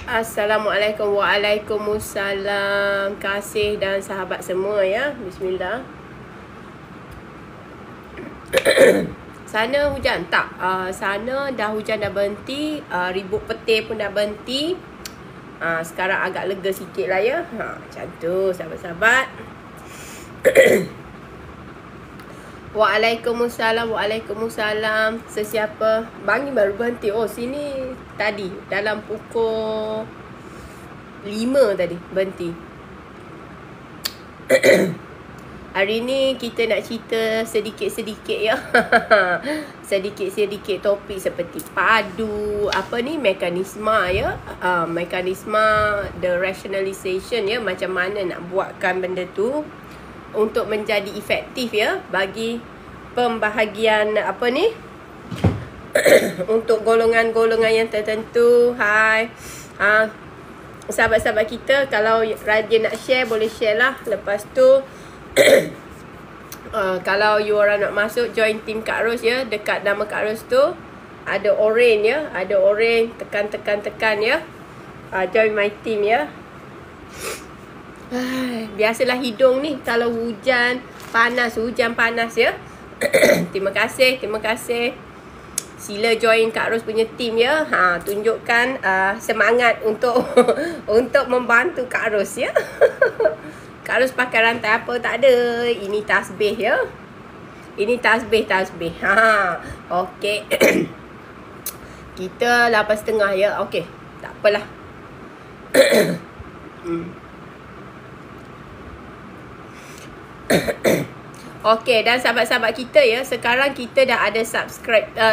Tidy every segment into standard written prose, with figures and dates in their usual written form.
Assalamualaikum, waalaikumsalam. Kasih dan sahabat semua ya. Bismillah. Sana hujan tak? Sana dah hujan dah berhenti. Ribut petir pun dah berhenti. Sekarang agak lega sikit lah ya. Macam tu sahabat-sahabat. Waalaikumsalam, waalaikumsalam. Sesiapa? Bangi baru berhenti. Oh, sini tadi dalam pukul 5 tadi berhenti. Hari ni kita nak cerita sedikit-sedikit ya. Sedikit-sedikit topik seperti padu, apa ni, mekanisme ya. Mekanisme the rationalization ya, macam mana nak buatkan benda tu untuk menjadi efektif ya bagi pembahagian apa ni untuk golongan-golongan yang tertentu. Hai. Sahabat-sahabat kita kalau rajin nak share boleh share lah. Lepas tu kalau you orang nak masuk join team Kak Ros ya, dekat nama Kak Ros tu ada orange ya, ada orange, tekan ya. Join my team ya. Biasalah hidung ni kalau hujan panas ya. Terima kasih. Sila join Kak Ros punya team ya. Tunjukkan semangat untuk untuk membantu Kak Ros ya. Kak Ros pakai rantai apa tak ada. Ini tasbih ya. Ini tasbih. Okey. Kita 8.30 ya. Okey. Tak apalah. Okey, dan sahabat-sahabat kita ya, sekarang kita dah ada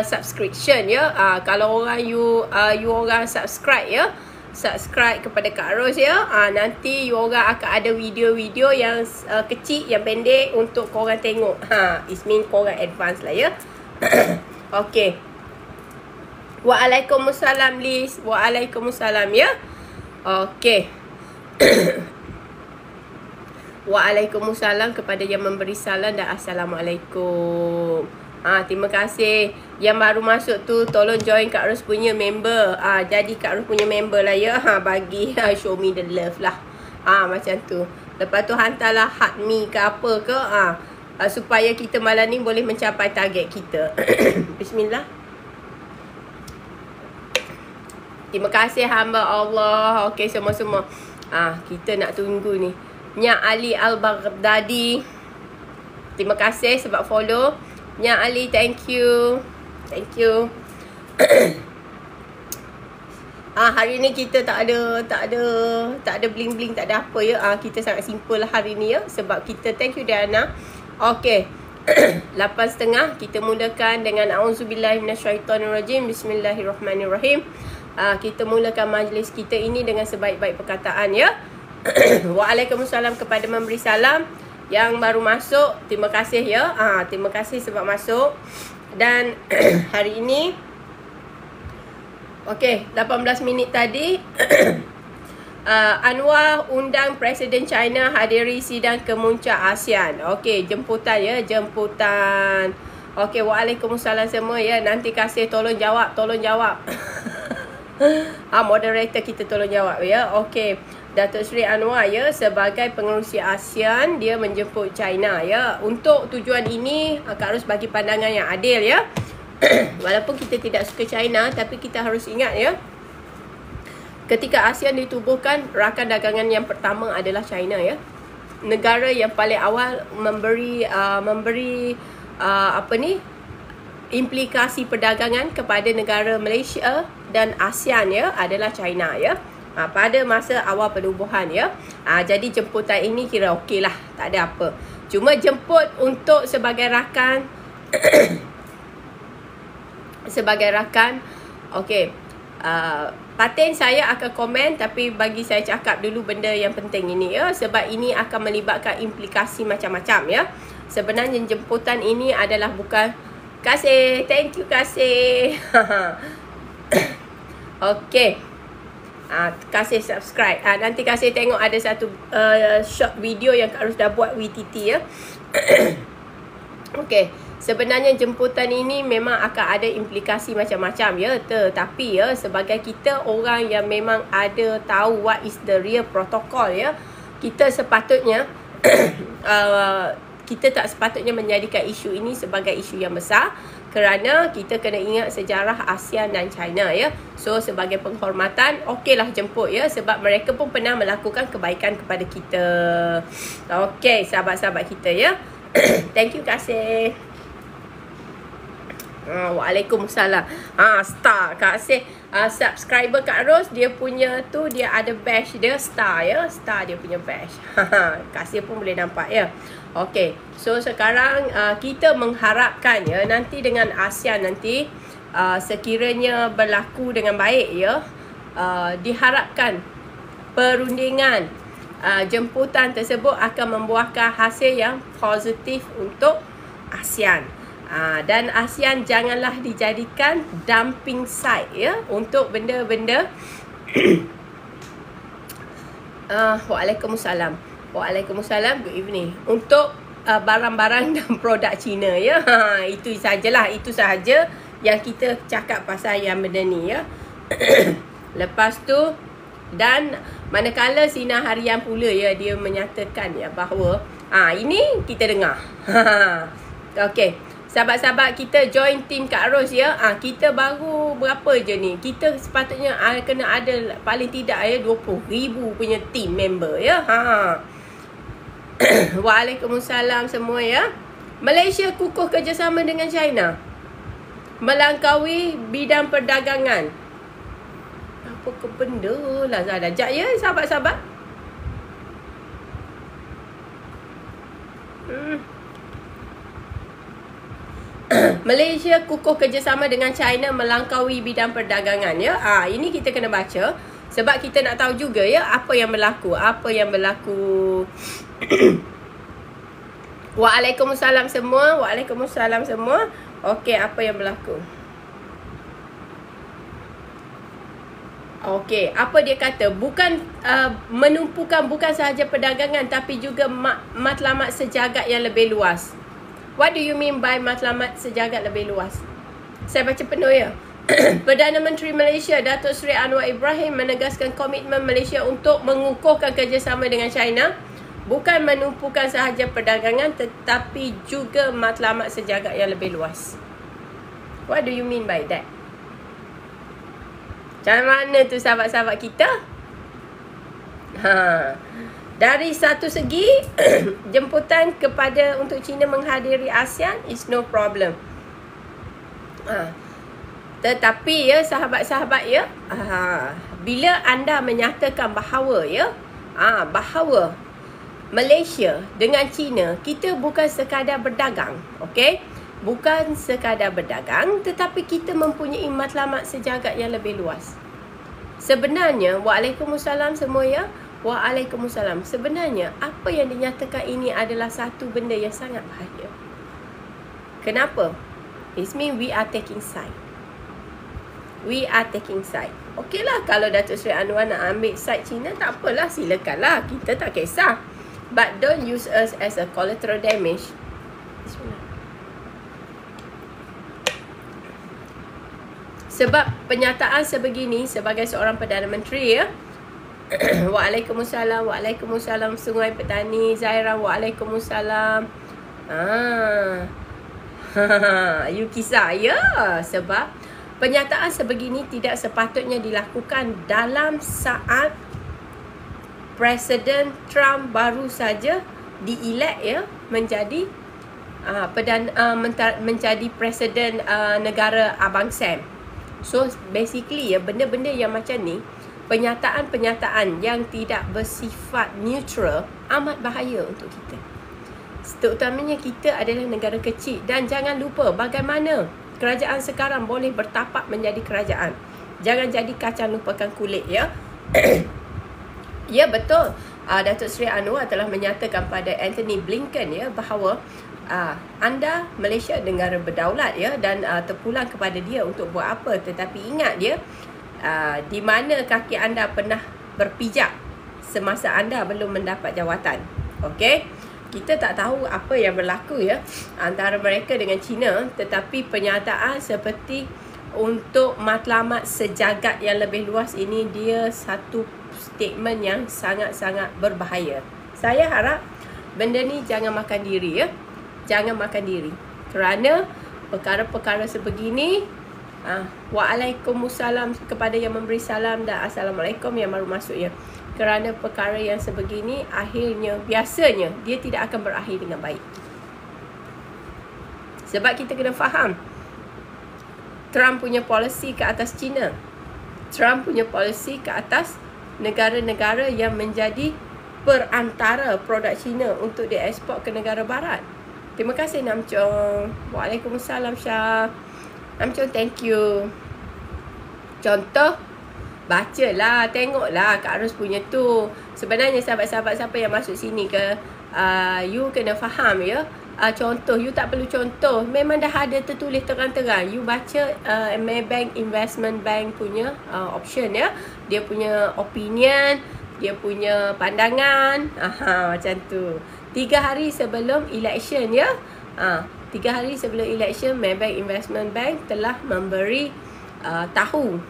subscription ya. Kalau orang you orang subscribe ya, subscribe kepada Kak Ros ya, nanti you orang akan ada video-video yang kecil, yang pendek untuk korang tengok. It mean korang advance lah ya. Okey. Waalaikumsalam Liz. Waalaikumsalam ya. Okey. Waalaikumsalam kepada yang memberi salam dan Assalamualaikum. Terima kasih. Yang baru masuk tu tolong join Kak Ros punya member. Jadi Kak Ros punya member lah ya. Bagi show me the love lah. Macam tu. Lepas tu hantarlah heart me ke apa ke. Supaya kita malam ni boleh mencapai target kita. Bismillah. Terima kasih hamba Allah. Okey semua-semua. Kita nak tunggu ni. Nya Ali Al-Baghdadi, terima kasih sebab follow. Nya Ali, thank you. Hari ni kita tak ada bling-bling, tak ada apa ya. Kita sangat simple lah hari ni ya. Sebab kita, thank you Diana. Okey. 8.30 kita mulakan dengan A'udzubillahi minasyaitonirrajim. Bismillahirrahmanirrahim. Kita mulakan majlis kita ini dengan sebaik-baik perkataan ya. Waalaikumsalam kepada memberi salam. Yang baru masuk, terima kasih ya. Terima kasih sebab masuk. Dan hari ini okey, 18 minit tadi Anwar undang Presiden China hadiri sidang kemuncak ASEAN. Okey, jemputan ya, jemputan. Okey, waalaikumsalam semua ya. Nanti kasih tolong jawab. Moderator kita tolong jawab ya. Okey. Datuk Seri Anwar ya, sebagai pengerusi ASEAN, dia menjemput China ya. Untuk tujuan ini Kak Ros bagi pandangan yang adil ya. Walaupun kita tidak suka China, tapi kita harus ingat ya, ketika ASEAN ditubuhkan, rakan dagangan yang pertama adalah China ya. Negara yang paling awal memberi implikasi perdagangan kepada negara Malaysia dan ASEAN ya adalah China ya. Pada masa awal penubuhan ya. Jadi jemputan ini kira okey lah, tak ada apa. Cuma jemput untuk sebagai rakan sebagai rakan. Okey. Patin saya akan komen, tapi bagi saya cakap dulu benda yang penting ini ya, sebab ini akan melibatkan implikasi macam-macam ya. Sebenarnya jemputan ini adalah bukan kasih, thank you kasih. Okey. Kasih subscribe. Nanti kasih tengok ada satu short video yang Kak Ros dah buat WTT ya. Okey. Sebenarnya jemputan ini memang akan ada implikasi macam-macam ya. Tetapi ya, sebagai kita orang yang memang ada tahu what is the real protocol ya, kita sepatutnya kita tak sepatutnya menjadikan isu ini sebagai isu yang besar, kerana kita kena ingat sejarah ASEAN dan China ya. So sebagai penghormatan, okeylah jemput ya, sebab mereka pun pernah melakukan kebaikan kepada kita. Okey, sahabat-sahabat kita ya. Thank you kasih. Waalaikumsalam. Star kasih. Subscriber Kak Ros, dia punya tu, dia ada badge dia star ya. Star dia punya badge. Kasih pun boleh nampak ya. Okey. So sekarang kita mengharapkan ya, nanti dengan ASEAN nanti sekiranya berlaku dengan baik ya, diharapkan perundingan jemputan tersebut akan membuahkan hasil yang positif untuk ASEAN. Dan ASEAN janganlah dijadikan dumping site ya, untuk benda-benda Waalaikumsalam. Waalaikumsalam, good evening. Untuk barang-barang dan produk Cina ya. Itu sajalah, itu sahaja yang kita cakap pasal yang benda ni ya. Lepas tu, dan manakala Sinar Harian pula ya, dia menyatakan ya bahawa ini kita dengar. Okey. Sahabat-sahabat kita join team Kak Ros ya. Kita baru berapa je ni. Kita sepatutnya kena ada paling tidak ya 20,000 punya team member ya. Waalaikumsalam semua ya. Malaysia kukuh kerjasama dengan China melangkaui bidang perdagangan. Apa ke benda lah Zada. Sekejap ya sahabat-sahabat. Malaysia kukuh kerjasama dengan China melangkaui bidang perdagangan ya. Ini kita kena baca sebab kita nak tahu juga ya apa yang berlaku. Apa yang berlaku. Waalaikumsalam semua. Waalaikumsalam semua. Okey, apa yang berlaku? Okey, apa dia kata? Bukan menumpukan bukan sahaja perdagangan tapi juga matlamat sejagat yang lebih luas. What do you mean by matlamat sejagat lebih luas? Saya baca penuh ya. Perdana Menteri Malaysia Datuk Seri Anwar Ibrahim menegaskan komitmen Malaysia untuk mengukuhkan kerjasama dengan China bukan menumpukan sahaja perdagangan tetapi juga matlamat sejagat yang lebih luas. What do you mean by that? Macam mana tu sahabat-sahabat kita? Dari satu segi, jemputan kepada untuk China menghadiri ASEAN is no problem. Tetapi ya sahabat-sahabat ya, bila anda menyatakan bahawa ya, bahawa Malaysia dengan China, kita bukan sekadar berdagang, okey? Bukan sekadar berdagang, tetapi kita mempunyai matlamat sejagat yang lebih luas. Sebenarnya, waalaikumsalam semua ya. Waalaikumsalam. Sebenarnya, apa yang dinyatakan ini adalah satu benda yang sangat bahaya. Kenapa? It means we are taking side. We are taking side. Okeylah, kalau Datuk Seri Anwar nak ambil side China, tak apalah, silakanlah. Kita tak kisah. But don't use us as a collateral damage. Bismillah. Sebab pernyataan sebegini sebagai seorang Perdana Menteri ya. Waalaikumsalam. Waalaikumsalam Sungai Petani Zaira. Waalaikumsalam. You kisah ya. Sebab pernyataan sebegini tidak sepatutnya dilakukan dalam saat Presiden Trump baru saja dielect ya menjadi menjadi Presiden negara Abang Sam. So basically ya, benda-benda yang macam ni, pernyataan-pernyataan yang tidak bersifat neutral amat bahaya untuk kita. Terutamanya kita adalah negara kecil. Dan jangan lupa bagaimana kerajaan sekarang boleh bertapak menjadi kerajaan. Jangan jadi kacang lupakan kulit ya. Ya betul. Datuk Seri Anwar telah menyatakan pada Anthony Blinken ya bahawa anda Malaysia negara berdaulat ya, dan terpulang kepada dia untuk buat apa. Tetapi ingat dia, di mana kaki anda pernah berpijak semasa anda belum mendapat jawatan. Okey, kita tak tahu apa yang berlaku ya antara mereka dengan China, tetapi pernyataan seperti untuk matlamat sejagat yang lebih luas ini, dia satu statement yang sangat-sangat berbahaya. Saya harap benda ni jangan makan diri ya. Jangan makan diri. Kerana perkara-perkara sebegini, Waalaikumsalam kepada yang memberi salam, dan Assalamualaikum yang baru masuk ya. Kerana perkara yang sebegini akhirnya, biasanya dia tidak akan berakhir dengan baik. Sebab kita kena faham, Trump punya polisi ke atas China. Trump punya polisi ke atas negara-negara yang menjadi perantara produk China untuk diekspor ke negara barat. Terima kasih Namchong. Waalaikumsalam Syah. Namchong, thank you. Contoh, bacalah, tengoklah Kak Ros punya tu. Sebenarnya sahabat-sahabat siapa yang masuk sini ke, you kena faham ya. Contoh, you tak perlu contoh. Memang dah ada tertulis terang-terang. You baca Maybank Investment Bank punya option ya. Dia punya opinion, dia punya pandangan. Macam tu. 3 hari sebelum election ya. 3 hari sebelum election, Maybank Investment Bank telah memberi tahu,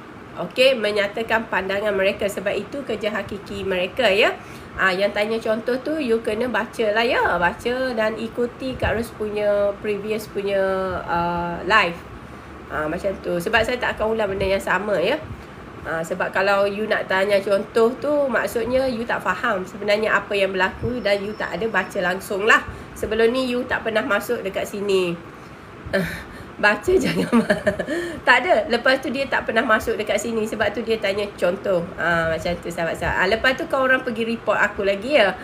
okey, menyatakan pandangan mereka. Sebab itu kerja hakiki mereka ya. Yang tanya contoh tu, you kena baca lah ya. Baca dan ikuti Kak Ros punya previous punya live. Macam tu. Sebab saya tak akan ulang benda yang sama ya. Sebab kalau you nak tanya contoh tu, maksudnya you tak faham sebenarnya apa yang berlaku, dan you tak ada baca langsung lah. Sebelum ni you tak pernah masuk dekat sini. Baca jangan tak ada. Lepas tu dia tak pernah masuk dekat sini, sebab tu dia tanya contoh. Macam tu sahabat-sahabat. Lepas tu kau orang pergi report aku lagi ya.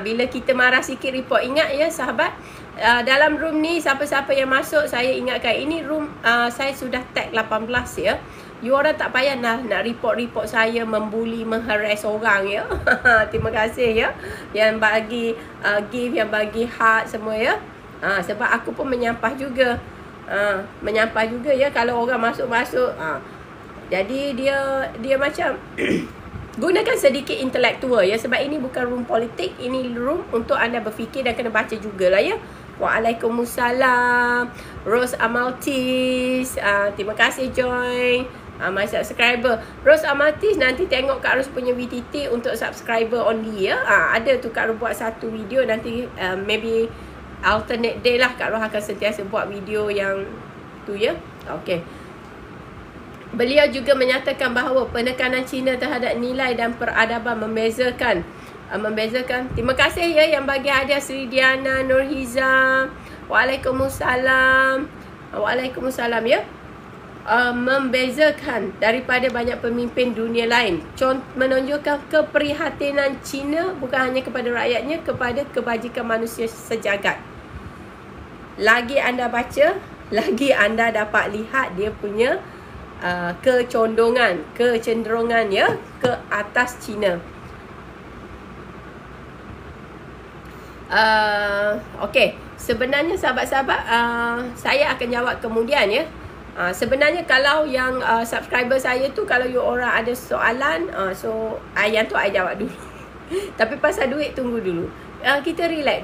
Bila kita marah sikit report. Ingat ya sahabat, dalam room ni siapa-siapa yang masuk, saya ingatkan ini room saya sudah tag 18 ya. You orang tak payah nak report-report saya membuli, mengharas orang ya. Terima kasih ya yang bagi give, yang bagi heart semua ya. Sebab aku pun menyampah juga. Menyampah juga ya kalau orang masuk-masuk. Jadi dia macam gunakan sedikit intelektual ya. Sebab ini bukan room politik, ini room untuk anda berfikir dan kena baca jugalah ya. Waalaikumsalam Rose Amaltis, terima kasih join. My subscriber Rose Amaltis, nanti tengok Kak Ros punya VTT untuk subscriber only ya. Ada tu Kak Ros buat satu video, nanti maybe alternate day lah Kak Ros akan sentiasa buat video yang tu ya. Okay. Beliau juga menyatakan bahawa penekanan China terhadap nilai dan peradaban membezakan. Terima kasih ya yang bagi hadiah Sri Diana Nurhiza. Waalaikumsalam. Waalaikumsalam ya. Membezakan daripada banyak pemimpin dunia lain. Menunjukkan keprihatinan China bukan hanya kepada rakyatnya, kepada kebajikan manusia sejagat. Lagi anda baca, lagi anda dapat lihat dia punya kecenderungan ya ke atas China. Okey, sebenarnya sahabat-sahabat, saya akan jawab kemudian ya. Sebenarnya kalau yang subscriber saya tu, kalau you orang ada soalan, so yang tu I jawab dulu. Tapi pasal duit tunggu dulu. Kita relax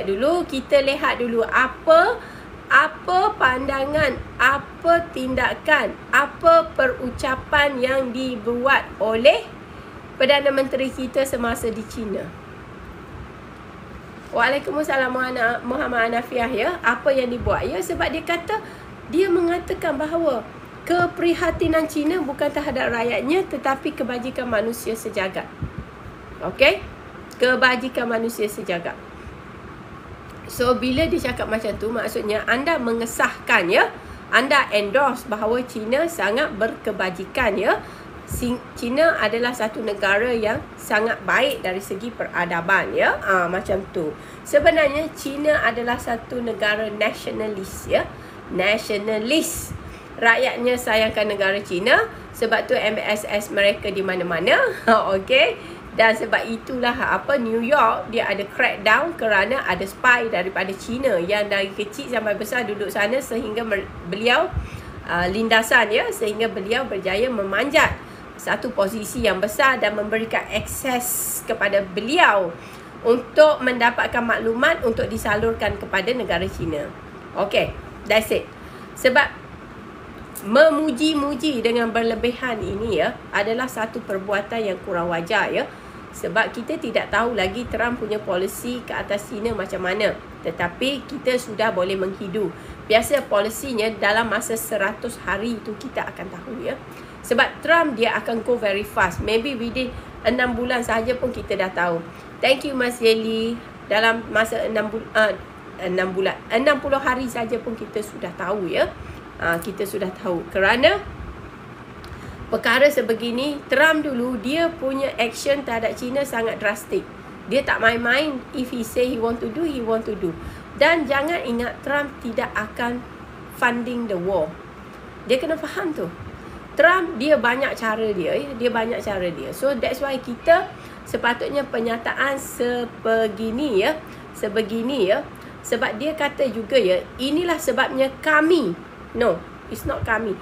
dulu. Kita lihat dulu apa pandangan, apa tindakan, apa perucapan yang dibuat oleh Perdana Menteri kita semasa di China. Waalaikumsalam Muhammad Anafiah ya. Apa yang dibuat ya, sebab dia kata, dia mengatakan bahawa keprihatinan China bukan terhadap rakyatnya, tetapi kebajikan manusia sejagat. Okey? Kebajikan manusia sejagat. So, bila dia cakap macam tu, maksudnya anda mengesahkan ya, anda endorse bahawa China sangat berkebajikan ya. China adalah satu negara yang sangat baik dari segi peradaban ya. Macam tu. Sebenarnya China adalah satu negara nasionalis ya. Nasionalis. rakyatnya sayangkan negara China. Sebab tu MSS mereka di mana-mana. Okey. Dan sebab itulah New York dia ada crackdown kerana ada spy daripada China yang dari kecil sampai besar duduk sana sehingga beliau lindasan ya, sehingga beliau berjaya memanjat satu posisi yang besar dan memberikan akses kepada beliau untuk mendapatkan maklumat untuk disalurkan kepada negara China. Okay, that's it. Sebab memuji-muji dengan berlebihan ini ya adalah satu perbuatan yang kurang wajar ya. Sebab kita tidak tahu lagi Trump punya polisi ke atas China macam mana. Tetapi kita sudah boleh menghidu. Biasa polisinya dalam masa 100 hari itu kita akan tahu ya. Sebab Trump dia akan go very fast. Maybe within 6 bulan sahaja pun kita dah tahu. Thank you Mas Jelly. Dalam masa 60 hari saja pun kita sudah tahu ya. Kita sudah tahu. Kerana perkara sebegini, Trump dulu dia punya action terhadap China sangat drastik. Dia tak main-main. If he say he want to do, he want to do. Dan jangan ingat Trump tidak akan funding the war. Dia kena faham tu. Trump dia banyak cara dia. Dia banyak cara dia. So that's why kita sepatutnya penyataan sebegini ya. Sebegini ya. Sebab dia kata juga ya, inilah sebabnya kami. No, it's not kami.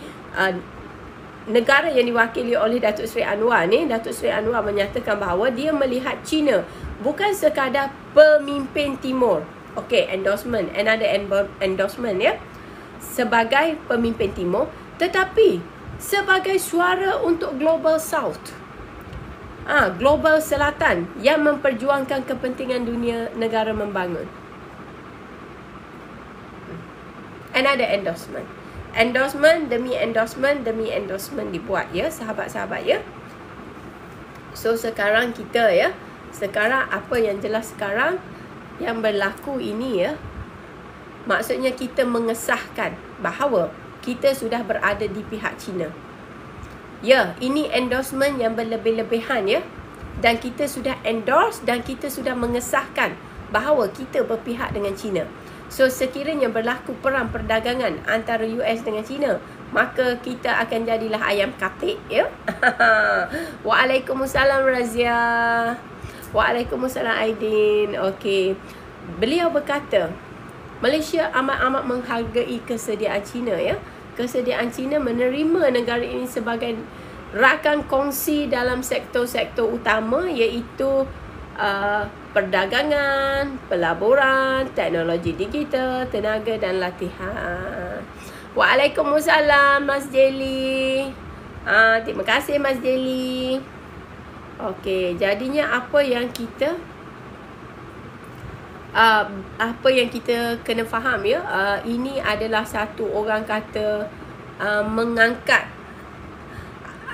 Negara yang diwakili oleh Datuk Seri Anwar ni, Datuk Seri Anwar menyatakan bahawa dia melihat China bukan sekadar pemimpin timur. Okay, endorsement, another endorsement ya. Sebagai pemimpin timur, tetapi sebagai suara untuk Global South. Global Selatan yang memperjuangkan kepentingan dunia negara membangun. Another endorsement. Endorsement demi endorsement dibuat ya, sahabat-sahabat ya. So sekarang kita ya, sekarang apa yang jelas sekarang yang berlaku ini ya, maksudnya kita mengesahkan bahawa kita sudah berada di pihak China. Ya, ini endorsement yang berlebih-lebihan ya. Dan kita sudah endorse dan kita sudah mengesahkan bahawa kita berpihak dengan China. So sekiranya berlaku perang perdagangan antara US dengan China, maka kita akan jadilah ayam katik ya. Waalaikumsalam Razia. Waalaikumsalam Aidin. Okey. Beliau berkata, Malaysia amat-amat menghargai kesediaan China ya. Kesediaan China menerima negara ini sebagai rakan kongsi dalam sektor-sektor utama, iaitu perdagangan, pelaburan, teknologi digital, tenaga dan latihan. Waalaikumsalam Mas Jelly. Terima kasih Mas Jelly. Okey, jadinya apa yang kita kena faham ya, ini adalah satu orang kata mengangkat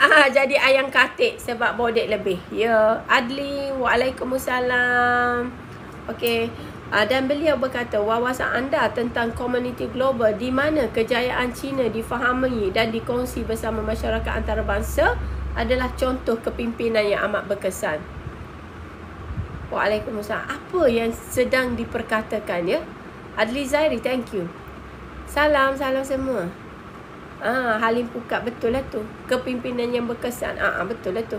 jadi ayam katik sebab bodek lebih ya. Adli, waalaikumsalam. Okey, dan beliau berkata wawasan anda tentang komuniti global di mana kejayaan China difahami dan dikongsi bersama masyarakat antarabangsa adalah contoh kepimpinan yang amat berkesan. Waalaikumsalam. Apa yang sedang diperkatakan ya? Adli Zairi, thank you. Salam semua. Halim Pukat, betul lah tu. Kepimpinan yang berkesan. Betul lah tu.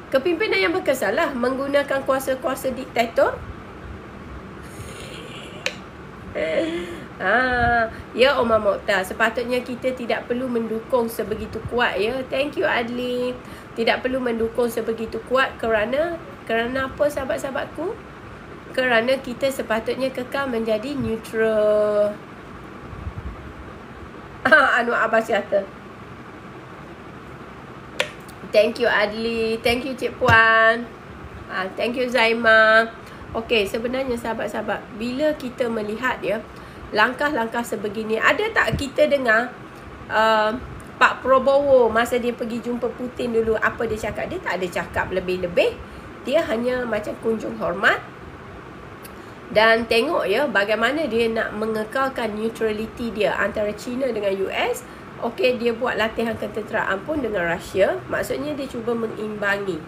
Kepimpinan yang berkesan lah menggunakan kuasa-kuasa diktator. Ya Omar Mokhtar, sepatutnya kita tidak perlu mendukung sebegitu kuat ya. Thank you Adli. Tidak perlu mendukung sebegitu kuat kerana apa sahabat-sahabatku? Kerana kita sepatutnya kekal menjadi neutral. Anwar Abbas kata. Thank you Adli. Thank you Cik Puan. Thank you Zaima. Okey, sebenarnya sahabat-sahabat, bila kita melihat ya langkah-langkah sebegini, ada tak kita dengar Pak Prabowo masa dia pergi jumpa Putin dulu, apa dia cakap? Dia tak ada cakap lebih-lebih. Dia hanya macam kunjung hormat. Dan tengok ya bagaimana dia nak mengekalkan neutrality dia antara China dengan US. Okey, dia buat latihan ketenteraan pun dengan Russia. Maksudnya dia cuba mengimbangi.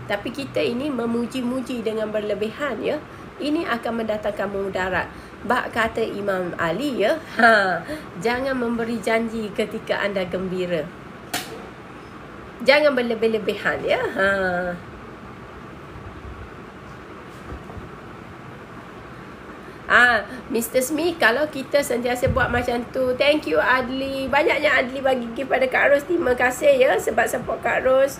Tapi kita ini memuji-muji dengan berlebihan ya. Ini akan mendatangkan mudarat. Bak kata Imam Ali ya. Jangan memberi janji ketika anda gembira. Jangan berlebih-lebihan ya. Mr. Smith, kalau kita sentiasa buat macam tu. Thank you Adli. Banyaknya Adli bagi gift pada Kak Ros. Terima kasih ya sebab support Kak Ros.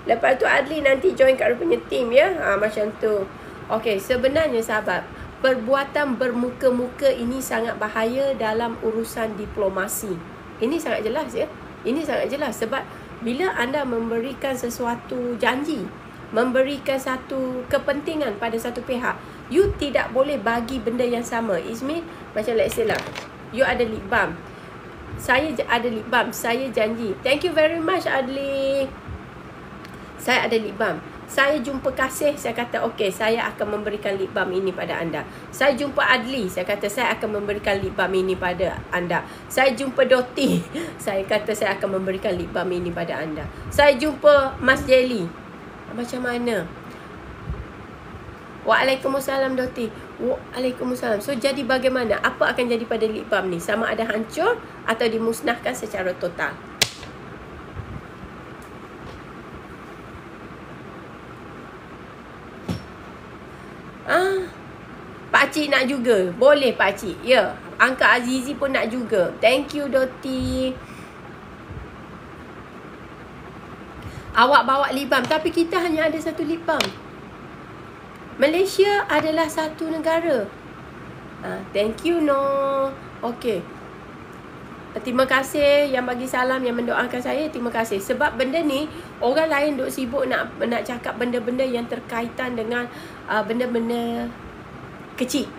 Lepas tu Adli nanti join Kak Ros punya team ya. Macam tu. Okey, sebenarnya sahabat, perbuatan bermuka-muka ini sangat bahaya dalam urusan diplomasi. Ini sangat jelas ya. Ini sangat jelas sebab bila anda memberikan sesuatu janji, memberikan satu kepentingan pada satu pihak, you tidak boleh bagi benda yang sama. It means macam let's say lah, you ada lip balm, saya ada lip balm, saya janji. Thank you very much Adli. Saya ada lip balm, saya jumpa Kasih, saya kata okey, saya akan memberikan lip balm ini pada anda. Saya jumpa Adli, saya kata saya akan memberikan lip balm ini pada anda. Saya jumpa Doti, saya kata saya akan memberikan lip balm ini pada anda. Saya jumpa Mas Jelly. Macam mana? Waalaikumsalam Doti. Waalaikumsalam. So jadi bagaimana? Apa akan jadi pada lip balm ni? Sama ada hancur atau dimusnahkan secara total? Pakcik nak juga. Boleh pakcik. Ya. Angka Azizi pun nak juga. Thank you Doti. Awak bawa lip balm, tapi kita hanya ada satu lip balm. Malaysia adalah satu negara. Thank you No. Okey. Terima kasih yang bagi salam, yang mendoakan saya. Terima kasih. Sebab benda ni orang lain duk sibuk nak cakap benda-benda yang terkaitan dengan benda-benda kecil.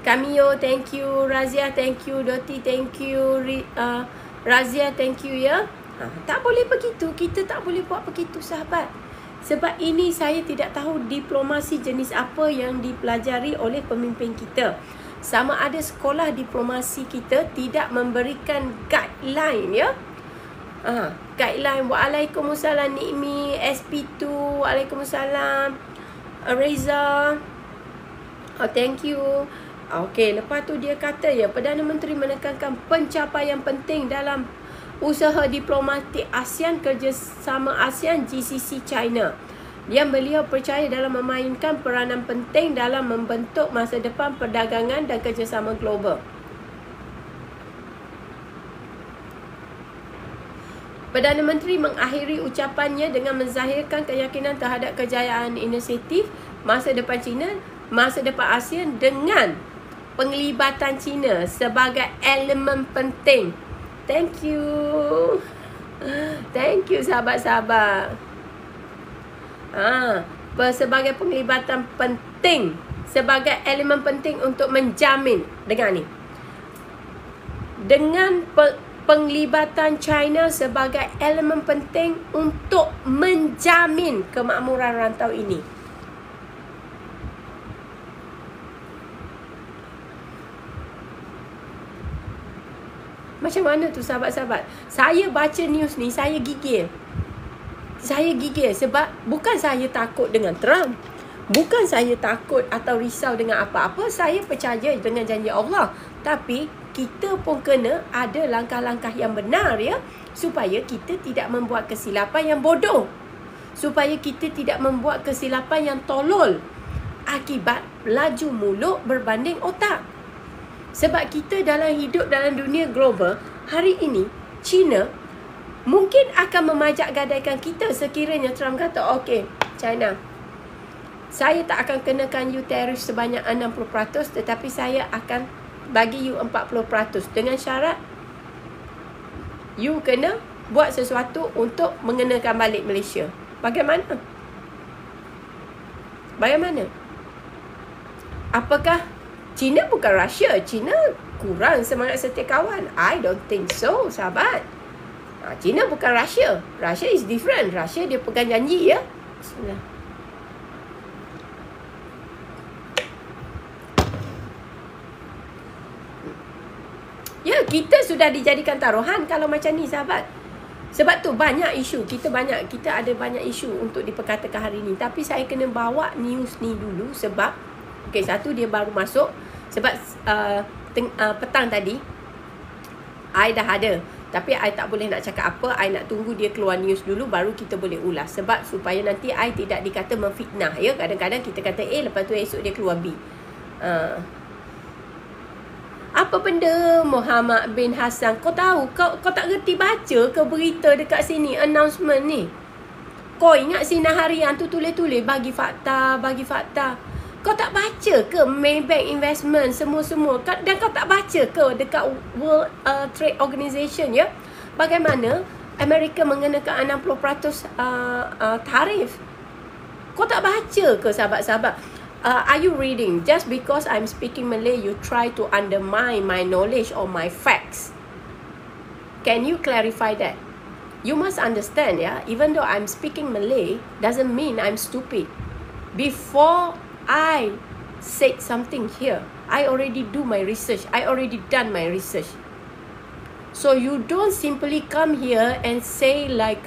Cameo, thank you. Razia, thank you. Doti, thank you. Razia, thank you ya. Tak boleh begitu. Kita tak boleh buat begitu sahabat. Sebab ini saya tidak tahu diplomasi jenis apa yang dipelajari oleh pemimpin kita. Sama ada sekolah diplomasi kita tidak memberikan guideline ya. Guideline. Waalaikumsalam Nikmi, SP2. Waalaikumsalam Reza. Thank you. Okey, lepas tu dia kata ya, Perdana Menteri menekankan pencapaian penting dalam usaha diplomatik ASEAN, kerjasama ASEAN GCC China, yang beliau percaya dalam memainkan peranan penting dalam membentuk masa depan perdagangan dan kerjasama global. Perdana Menteri mengakhiri ucapannya dengan menzahirkan keyakinan terhadap kejayaan inisiatif masa depan China, masa depan ASEAN dengan penglibatan China sebagai elemen penting. Thank you. Thank you sahabat-sahabat. Sebagai penglibatan penting, sebagai elemen penting untuk menjamin. Dengar ni. Dengan penglibatan China sebagai elemen penting untuk menjamin kemakmuran rantau ini. Macam mana tu sahabat-sahabat? Saya baca news ni, saya gigil. Saya gigil sebab bukan saya takut dengan Trump. Bukan saya takut atau risau dengan apa-apa. Saya percaya dengan janji Allah. Tapi kita pun kena ada langkah-langkah yang benar ya. Supaya kita tidak membuat kesilapan yang bodoh. Supaya kita tidak membuat kesilapan yang tolol. Akibat laju mulut berbanding otak. Sebab kita hidup dalam dunia global, hari ini China mungkin akan memajak gadaikan kita sekiranya Trump kata, okey, China, saya tak akan kenakan you tarif sebanyak 60%, tetapi saya akan bagi you 40% dengan syarat you kena buat sesuatu untuk mengenakan balik Malaysia. Bagaimana? Bagaimana? Apakah China bukan Russia? China kurang semangat setiakawan? I don't think so, sahabat. China bukan Russia. Russia is different. Russia dia pegang janji ya. Bismillah. Ya, kita sudah dijadikan taruhan kalau macam ni, sahabat. Sebab tu banyak isu. Kita ada banyak isu untuk diperkatakan hari ni. Tapi saya kena bawa news ni dulu sebab Okay, satu dia baru masuk. Sebab petang tadi I dah ada. Tapi I tak boleh nak cakap apa. I nak tunggu dia keluar news dulu, baru kita boleh ulas. Sebab supaya nanti I tidak dikata memfitnah. Ya, kadang-kadang kita kata A, lepas tu esok dia keluar B. Apa benda Muhammad bin Hassan? Kau tahu, kau tak reti baca ke berita dekat sini, announcement ni? Kau ingat Sinar Harian tu tulis-tulis bagi fakta. Kau tak baca ke Maybank Investment semua-semua? Dan kau tak baca ke dekat World Trade Organization, ya? Bagaimana Amerika mengenakan 60% tarif? Kau tak baca ke sahabat-sahabat? Are you reading? Just because I'm speaking Malay, you try to undermine my knowledge or my facts. Can you clarify that? You must understand, yeah, even though I'm speaking Malay, doesn't mean I'm stupid. Before I said something here, I already do my research. I already done my research. So you don't simply come here and say like,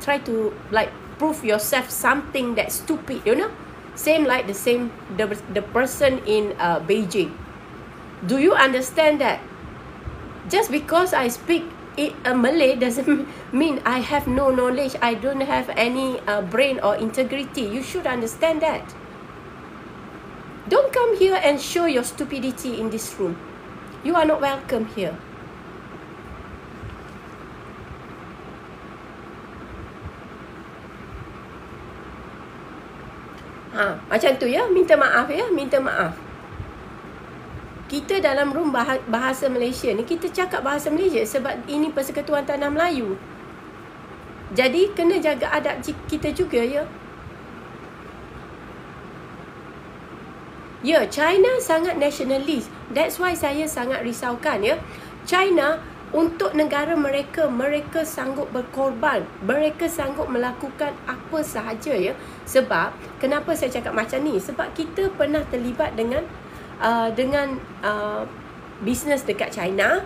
try to like prove yourself something that's stupid, you know? Same like the person in Beijing. Do you understand that? Just because I speak Malay doesn't mean I have no knowledge. I don't have any brain or integrity. You should understand that. Don't come here and show your stupidity in this room. You are not welcome here. Macam tu ya, minta maaf ya, minta maaf. Kita dalam room bahasa Malaysia ni, kita cakap bahasa Malaysia sebab ini Persekutuan Tanah Melayu. Jadi kena jaga adab kita juga ya. Ya, China sangat nasionalis. That's why saya sangat risaukan ya. China, untuk negara mereka, mereka sanggup berkorban. Mereka sanggup melakukan apa sahaja ya. Sebab, kenapa saya cakap macam ni? Sebab kita pernah terlibat dengan bisnes dekat China,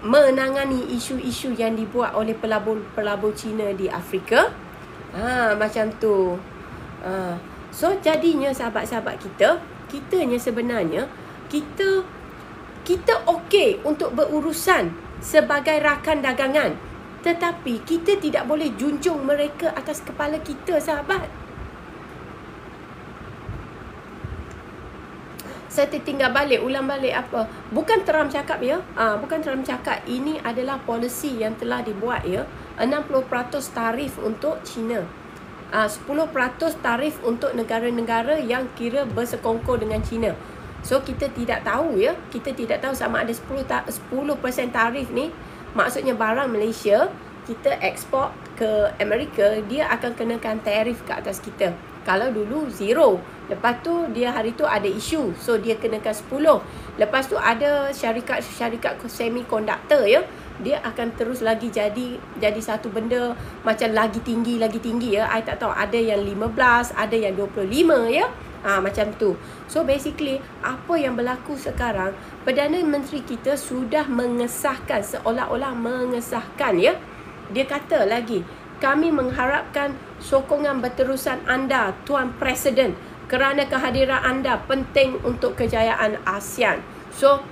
menangani isu-isu yang dibuat oleh pelabur Cina di Afrika. Macam tu. So, jadinya sahabat-sahabat kitanya sebenarnya, kita okey untuk berurusan sebagai rakan dagangan. Tetapi kita tidak boleh junjung mereka atas kepala kita, sahabat. Saya tertinggal balik, ulang balik apa. Bukan Trump cakap ya. Bukan Trump cakap. Ini adalah polisi yang telah dibuat ya. 60% tarif untuk China. 10% tarif untuk negara-negara yang kira bersekongkol dengan China. So, kita tidak tahu ya. Kita tidak tahu sama ada 10% tarif ni. Maksudnya barang Malaysia, kita ekspor ke Amerika, dia akan kenakan tarif ke atas kita. Kalau dulu 0. Lepas tu, dia hari tu ada isu. So, dia kenakan 10. Lepas tu, ada syarikat semikonduktor ya. Dia akan terus lagi jadi satu benda macam lagi tinggi ya. I tak tahu, ada yang 15, ada yang 25 ya. Macam tu. So basically, apa yang berlaku sekarang, Perdana Menteri kita sudah mengesahkan, seolah-olah mengesahkan ya. Dia kata lagi, kami mengharapkan sokongan berterusan anda, Tuan Presiden, kerana kehadiran anda penting untuk kejayaan ASEAN. So,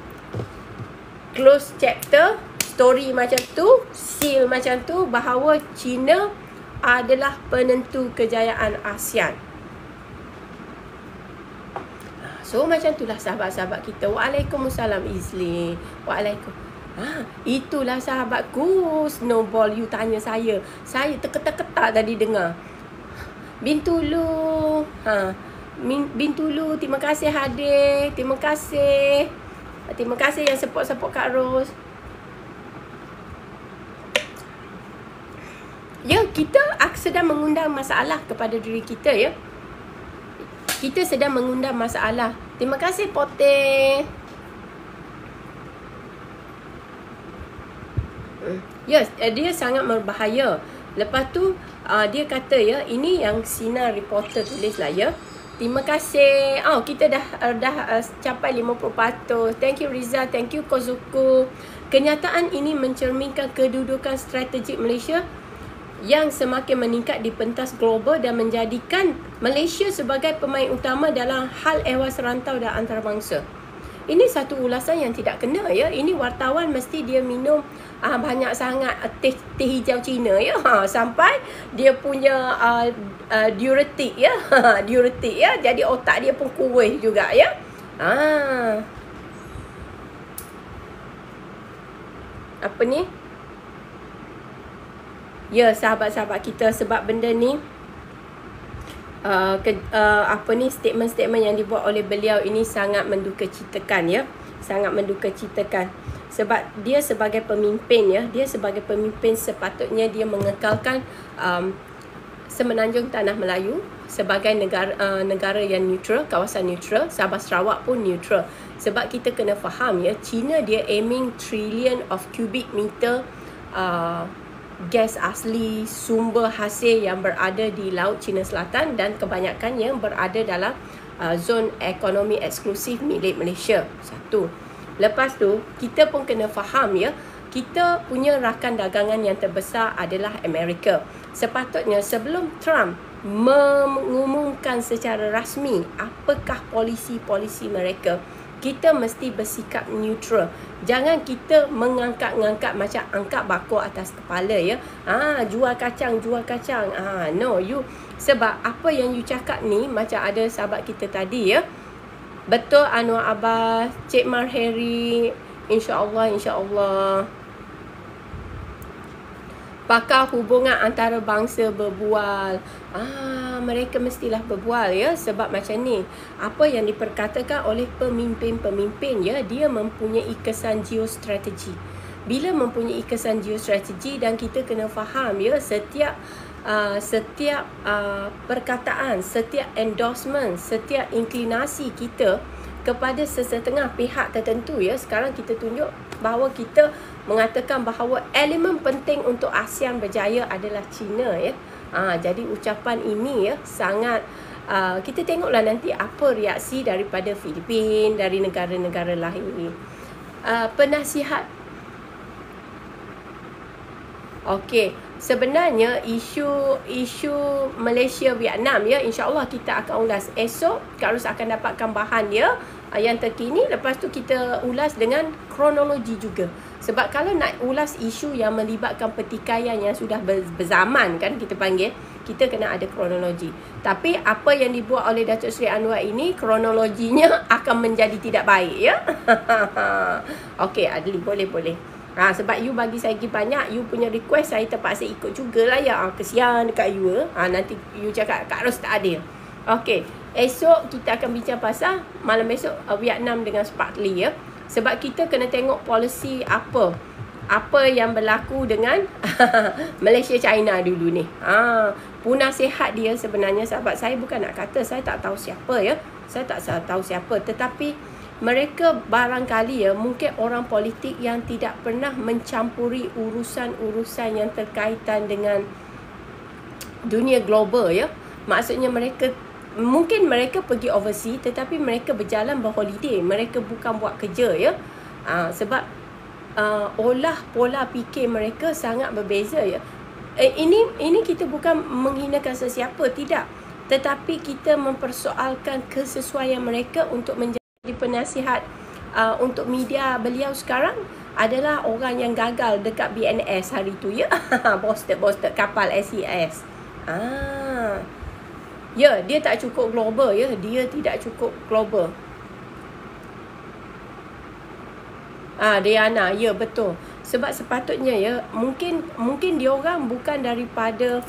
close chapter, story macam tu, seal macam tu, bahawa China adalah penentu kejayaan ASEAN. So macam itulah sahabat-sahabat kita. Waalaikumsalam Izli. Itulah sahabatku. Snowball, you tanya saya. Saya terketak-ketak tadi dengar. Bintulu. Bintulu, terima kasih hadir. Terima kasih. Terima kasih yang support Kak Ros. Ya, kita sedang mengundang masalah kepada diri kita ya. Kita sedang mengundang masalah. Terima kasih Pote. Yes, dia sangat berbahaya. Lepas tu dia kata ya, ini yang Sinar reporter tulis lah ya. Terima kasih. Kita dah capai 50%. Thank you Riza, thank you Kozuku. Kenyataan ini mencerminkan kedudukan strategik Malaysia. yang semakin meningkat di pentas global dan menjadikan Malaysia sebagai pemain utama dalam hal ehwal serantau dan antarabangsa. Ini satu ulasan yang tidak kena ya. Ini wartawan mesti dia minum banyak sangat teh hijau Cina ya. Sampai dia punya diuretik ya. Diuretik ya. Jadi otak dia pun kuih juga ya. Apa ni? Ya, sahabat-sahabat kita, sebab benda ni statement-statement yang dibuat oleh beliau ini sangat mendukacitakan ya. Sangat mendukacitakan. Sebab dia sebagai pemimpin ya, dia sebagai pemimpin sepatutnya dia mengekalkan Semenanjung Tanah Melayu sebagai negara yang neutral, kawasan neutral. Sabah Sarawak pun neutral. Sebab kita kena faham ya, China dia aiming trillion of cubic meter gas asli, sumber hasil yang berada di Laut Cina Selatan dan kebanyakan yang berada dalam zon ekonomi eksklusif milik Malaysia. Satu. Lepas tu, kita pun kena faham ya, kita punya rakan dagangan yang terbesar adalah Amerika. Sepatutnya sebelum Trump mengumumkan secara rasmi apakah polisi-polisi mereka, kita mesti bersikap neutral. Jangan kita mengangkat-ngangkat macam angkat bakor atas kepala ya. Jual kacang. No, you. Sebab apa yang you cakap ni, macam ada sahabat kita tadi ya. Betul Anwar Abbas, Cik Marheri, insya-Allah. Pakar hubungan antarabangsa berbual. Mereka mestilah berbual ya. Sebab macam ni, apa yang diperkatakan oleh pemimpin-pemimpin ya, dia mempunyai kesan geostrategi. Bila mempunyai kesan geostrategi, dan kita kena faham ya, setiap perkataan, setiap endorsement, setiap inklinasi kita kepada sesetengah pihak tertentu ya. Sekarang kita tunjuk bahawa kita mengatakan bahawa elemen penting untuk ASEAN berjaya adalah China ya. Jadi ucapan ini ya sangat kita tengoklah nanti apa reaksi daripada Filipin, dari negara-negara lain. Penasihat. Okey, sebenarnya isu Malaysia Vietnam ya, insya-Allah kita akan ulas esok. Kak Ros akan dapatkan bahan dia yang terkini. Lepas tu kita ulas dengan kronologi juga. Sebab kalau nak ulas isu yang melibatkan pertikaian yang sudah berzaman kan kita panggil, kita kena ada kronologi. Tapi apa yang dibuat oleh Datuk Seri Anwar ini, kronologinya akan menjadi tidak baik ya. Okey, Adli, boleh. Sebab you bagi saya banyak, you punya request saya terpaksa ikut jugalah ya. Kesian dekat you. Nanti you cakap Kak Ros tak adil. Okey, esok kita akan bincang pasal malam esok Vietnam dengan Spark Lee ya. Sebab kita kena tengok polisi apa yang berlaku dengan Malaysia China dulu ni. Penasihat dia sebenarnya, sahabat saya, bukan nak kata saya tak tahu siapa ya. Saya tak tahu siapa, tetapi mereka barangkali ya, mungkin orang politik yang tidak pernah mencampuri urusan-urusan yang terkaitan dengan dunia global ya. Maksudnya mungkin mereka pergi overseas, tetapi mereka berjalan berholiday. Mereka bukan buat kerja ya. Sebab olah pola fikir mereka sangat berbeza ya. Ini kita bukan menghinakan sesiapa, tidak. Tetapi kita mempersoalkan kesesuaian mereka untuk menjadi penasihat untuk media. Beliau sekarang adalah orang yang gagal dekat BNS hari tu ya. Bosted kapal SES. Ya, dia tak cukup global ya. Dia tidak cukup global. Diana, ya betul. Sebab sepatutnya ya, mungkin dia orang bukan daripada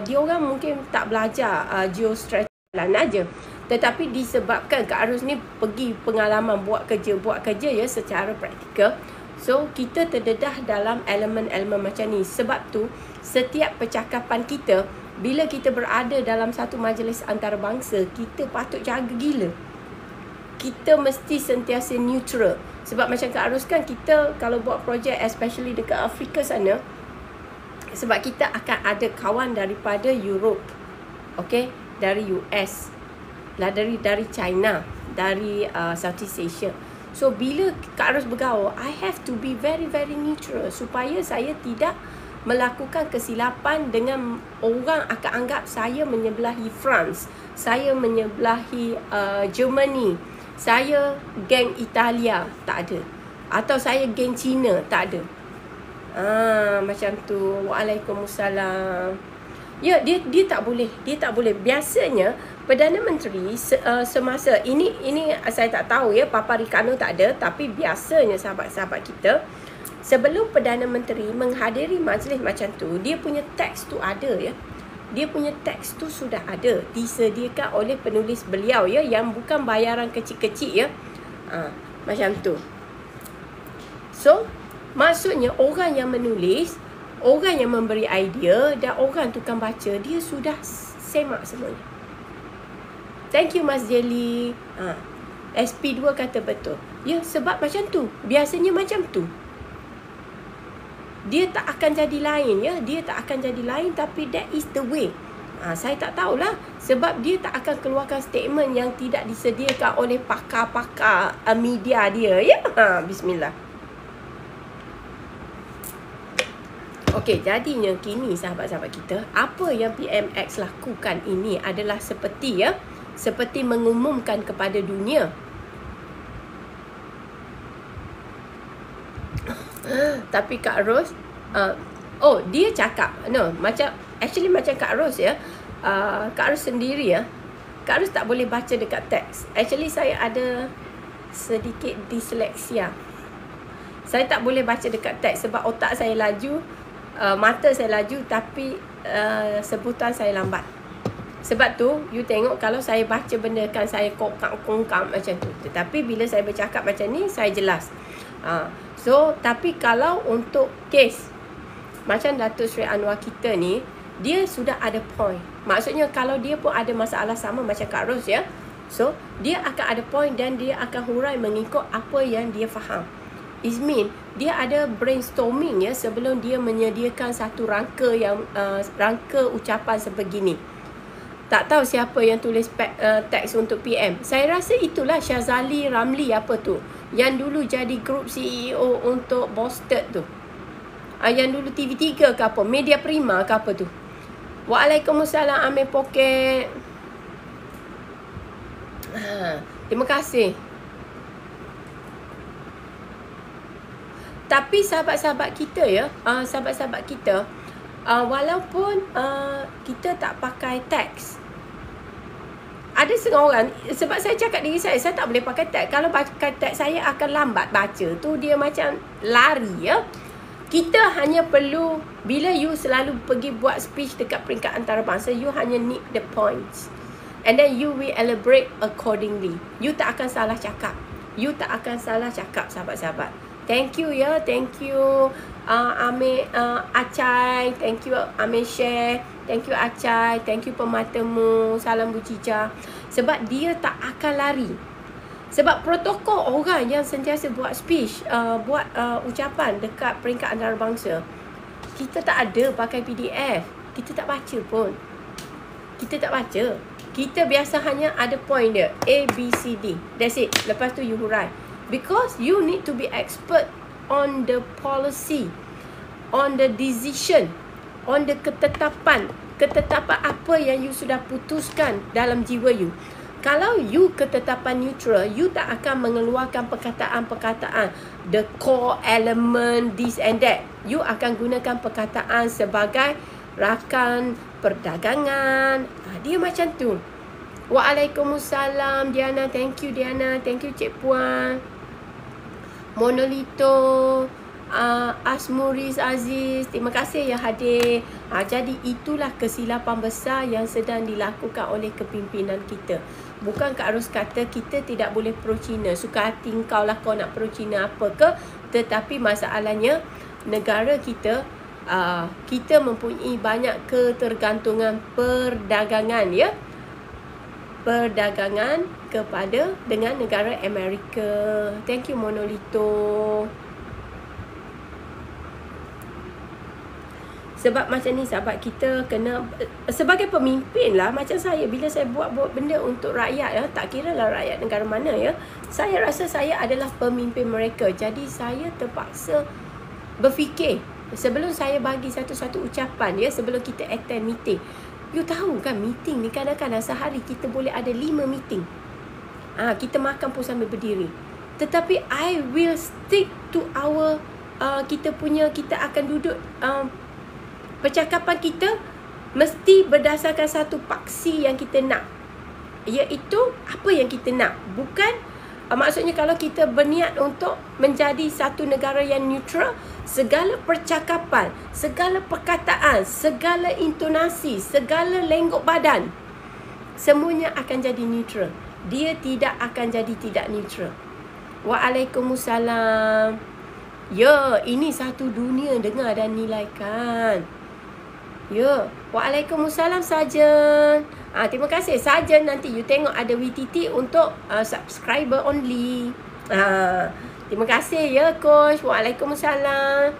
dia orang mungkin tak belajar geostrategi aja. Tetapi disebabkan Kak Ros ni pergi pengalaman buat kerja ya secara praktikal. So kita terdedah dalam elemen-elemen macam ni. Sebab tu setiap percakapan kita, bila kita berada dalam satu majlis antarabangsa, kita patut jaga gila. Kita mesti sentiasa neutral. Sebab macam Kak Ros kan, kita kalau buat projek especially dekat Afrika sana, sebab kita akan ada kawan daripada Europe, okay, dari US lah, dari China, dari Southeast Asia. So bila Kak Ros bergaul, I have to be very very neutral supaya saya tidak melakukan kesilapan dengan orang akan anggap saya menyebelahi France, saya menyebelahi Germany, saya geng Italia, tak ada. Atau saya geng Cina, tak ada. Macam tu. Waalaikumsalam. Ya, dia tak boleh. Dia tak boleh. Biasanya Perdana Menteri semasa ini saya tak tahu ya, Papa Ricano tak ada, tapi biasanya sahabat-sahabat kita, sebelum Perdana Menteri menghadiri majlis macam tu, dia punya teks tu ada ya. Dia punya teks tu sudah ada, disediakan oleh penulis beliau ya, yang bukan bayaran kecil-kecil ya. Macam tu. So, maksudnya orang yang menulis, orang yang memberi idea dan orang tukang baca, dia sudah semak semuanya. Thank you Mas Jelly. SP2 kata betul. Ya, sebab macam tu. Biasanya macam tu. Dia tak akan jadi lain ya. Dia tak akan jadi lain, tapi that is the way. Saya tak tahulah. Sebab dia tak akan keluarkan statement yang tidak disediakan oleh pakar-pakar media dia ya. Bismillah. Okey, jadinya kini sahabat-sahabat kita, apa yang PMX lakukan ini adalah seperti mengumumkan kepada dunia. Tapi Kak Ros, dia cakap, macam Kak Ros ya, Kak Ros sendiri ya, Kak Ros tak boleh baca dekat teks. Actually saya ada sedikit disleksia. Saya tak boleh baca dekat teks sebab otak saya laju, mata saya laju, tapi sebutan saya lambat. Sebab tu, you tengok kalau saya baca benda kan saya kongkang macam tu. Tetapi bila saya bercakap macam ni, saya jelas. So, tapi kalau untuk kes macam Datuk Seri Anwar kita ni, dia sudah ada point. Maksudnya kalau dia pun ada masalah sama macam Kak Ros ya, so dia akan ada point dan dia akan hurai mengikut apa yang dia faham. It mean dia ada brainstorming ya sebelum dia menyediakan satu rangka yang rangka ucapan sebegini. Tak tahu siapa yang tulis teks untuk PM. Saya rasa itulah Syazali Ramli apa tu, yang dulu jadi group CEO untuk Bosted tu. Yang dulu TV3 ke apa, Media Prima ke apa tu. Waalaikumsalam Amir Poket. Terima kasih. Tapi sahabat-sahabat kita ya, sahabat-sahabat kita, walaupun kita tak pakai teks, ada setengah orang, sebab saya cakap diri saya tak boleh pakai teks. Kalau pakai teks saya akan lambat baca. Tu dia macam lari ya. Kita hanya perlu, bila you selalu pergi buat speech dekat peringkat antarabangsa, you hanya need the points. And then you will elaborate accordingly. You tak akan salah cakap. You tak akan salah cakap sahabat-sahabat. Thank you ya, thank you Amir Acai, thank you Amir Share, thank you Acai, thank you pematamu, salam Bu Cica. Sebab dia tak akan lari. Sebab protokol orang yang sentiasa buat speech, buat ucapan dekat peringkat antarabangsa, kita tak ada pakai PDF. Kita tak baca pun. Kita tak baca. Kita biasa hanya ada point dia, A, B, C, D. That's it. Lepas tu you hurai. Because you need to be expert on the policy, on the decision, on the ketetapan apa yang you sudah putuskan dalam jiwa you. Kalau you ketetapan neutral, you tak akan mengeluarkan perkataan-perkataan the core element this and that. You akan gunakan perkataan sebagai rakan perdagangan. Dia macam tu. Waalaikumsalam Diana, thank you Diana, thank you Cik Puan. Monolito, Asmuris Aziz, terima kasih yang hadir. Jadi itulah kesilapan besar yang sedang dilakukan oleh kepimpinan kita. Bukan Kak Ros kata kita tidak boleh pro Cina, suka hati kau lah kau nak pro Cina apa ke. Tetapi masalahnya negara kita, kita mempunyai banyak ketergantungan perdagangan ya. Perdagangan kepada dengan negara Amerika. Thank you Monolito. Sebab macam ni sahabat, kita kena sebagai pemimpin lah. Macam saya, bila saya buat benda untuk rakyat ya, tak kira lah rakyat negara mana ya, saya rasa saya adalah pemimpin mereka. Jadi saya terpaksa berfikir sebelum saya bagi satu-satu ucapan ya, sebelum kita attend meeting. You tahu kan meeting ni kadang-kadang sehari kita boleh ada 5 meeting. Kita makan pun sambil berdiri. Tetapi I will stick to our kita akan duduk percakapan kita mesti berdasarkan satu paksi yang kita nak, iaitu apa yang kita nak. Bukan maksudnya kalau kita berniat untuk menjadi satu negara yang neutral, segala percakapan, segala perkataan, segala intonasi, segala lenggok badan, semuanya akan jadi neutral. Dia tidak akan jadi tidak neutral. Waalaikumsalam. Ya, ini satu dunia dengar dan nilaikan. Ya, waalaikumsalam Sajen. Terima kasih Sajen. Nanti you tengok ada WTT untuk subscriber only. Terima kasih ya Coach. Waalaikumsalam.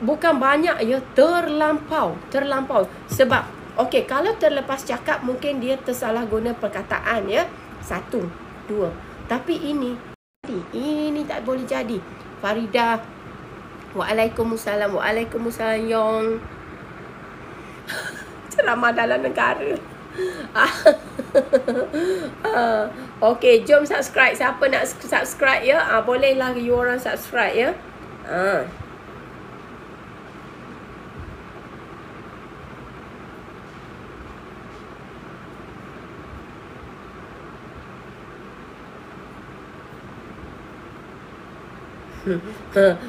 Bukan banyak ya, terlampau. Sebab okey, kalau terlepas cakap mungkin dia tersalah guna perkataan ya. 1, 2. Tapi ini tak boleh jadi. Farida. Waalaikumsalam. Waalaikumsalam Yong. Ceramah dalam negara. Okey, jom subscribe. Siapa nak subscribe ya? Bolehlah you orang subscribe ya.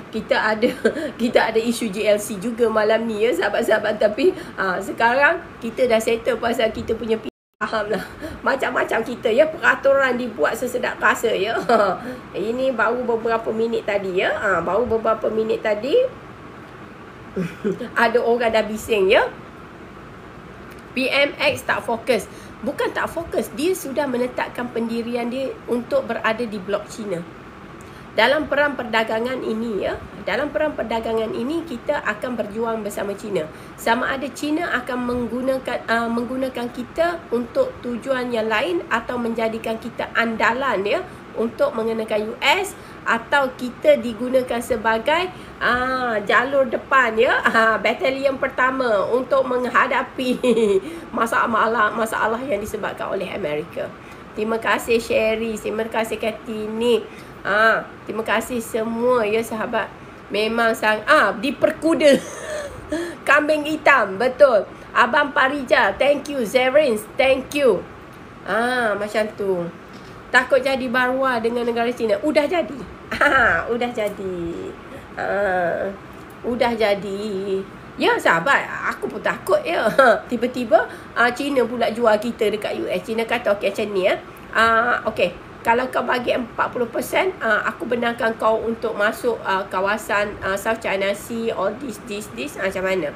Kita ada isu GLC juga malam ni ya sahabat-sahabat. Tapi sekarang kita dah settle pasal kita punya faham lah. Macam-macam kita ya, peraturan dibuat sesedap rasa ya. Ini baru beberapa minit tadi ya. Baru beberapa minit tadi ada orang dah bising ya. PMX tak fokus. Bukan tak fokus, dia sudah menetapkan pendirian dia untuk berada di blok China. Dalam perang perdagangan ini ya, kita akan berjuang bersama China. Sama ada China akan menggunakan kita untuk tujuan yang lain atau menjadikan kita andalan ya untuk mengenakan US, atau kita digunakan sebagai jalur depan ya, batalion pertama untuk menghadapi masalah yang disebabkan oleh Amerika. Terima kasih Sherry, terima kasih Katini. Terima kasih semua ya sahabat. Memang diperkuda. Kambing hitam, betul. Abang Parija, thank you. Zerins, thank you. Macam tu. Takut jadi barua dengan negara China. Udah jadi. Udah jadi. Udah jadi. Ya sahabat, aku pun takut ya. Tiba-tiba China pula jual kita dekat US. China kata okey macam ni ya. Okey, kalau kau bagi 40%, aku benarkan kau untuk masuk kawasan South China Sea, all this. Macam mana?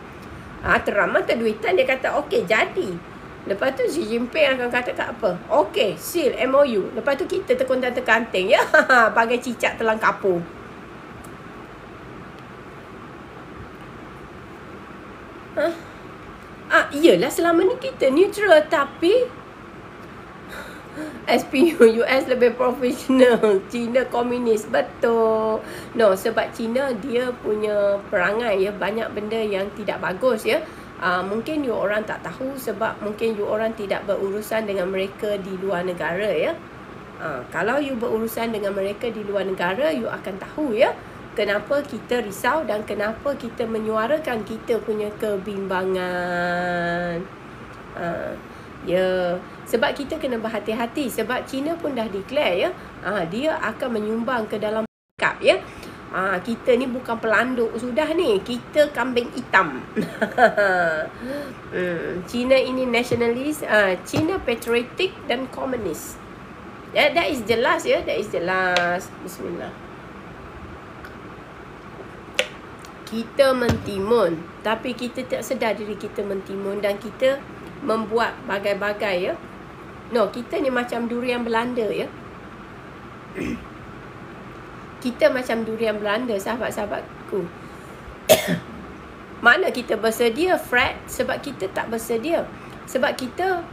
Teramah terduitan, dia kata okey jadi. Lepas tu Xi Jinping akan kata kat apa? Okey, seal MOU. Lepas tu kita terkuntan-terkanting ya. Bagai cicak telang kapur. Iyalah selama ni kita neutral, tapi SPU US lebih profesional. China komunis, betul. No, sebab China dia punya perangai ya, banyak benda yang tidak bagus ya. Mungkin you orang tak tahu sebab mungkin you orang tidak berurusan dengan mereka di luar negara ya. Kalau you berurusan dengan mereka di luar negara, you akan tahu ya kenapa kita risau dan kenapa kita menyuarakan kita punya kebimbangan. Ya, sebab kita kena berhati-hati sebab China pun dah declare ya, dia akan menyumbang ke dalam kap ya. Kita ni bukan pelanduk sudah ni, kita kambing hitam. China ini nasionalis, China patriotic dan komunis. That is jelas ya, that is jelas. Bismillah. Kita mentimun, tapi kita tak sedar diri kita mentimun dan kita membuat bagai-bagai ya. No, kita ni macam durian Belanda ya. Kita macam durian Belanda sahabat-sahabatku. Mana kita bersedia, Fred? Sebab kita tak bersedia. Sebab kita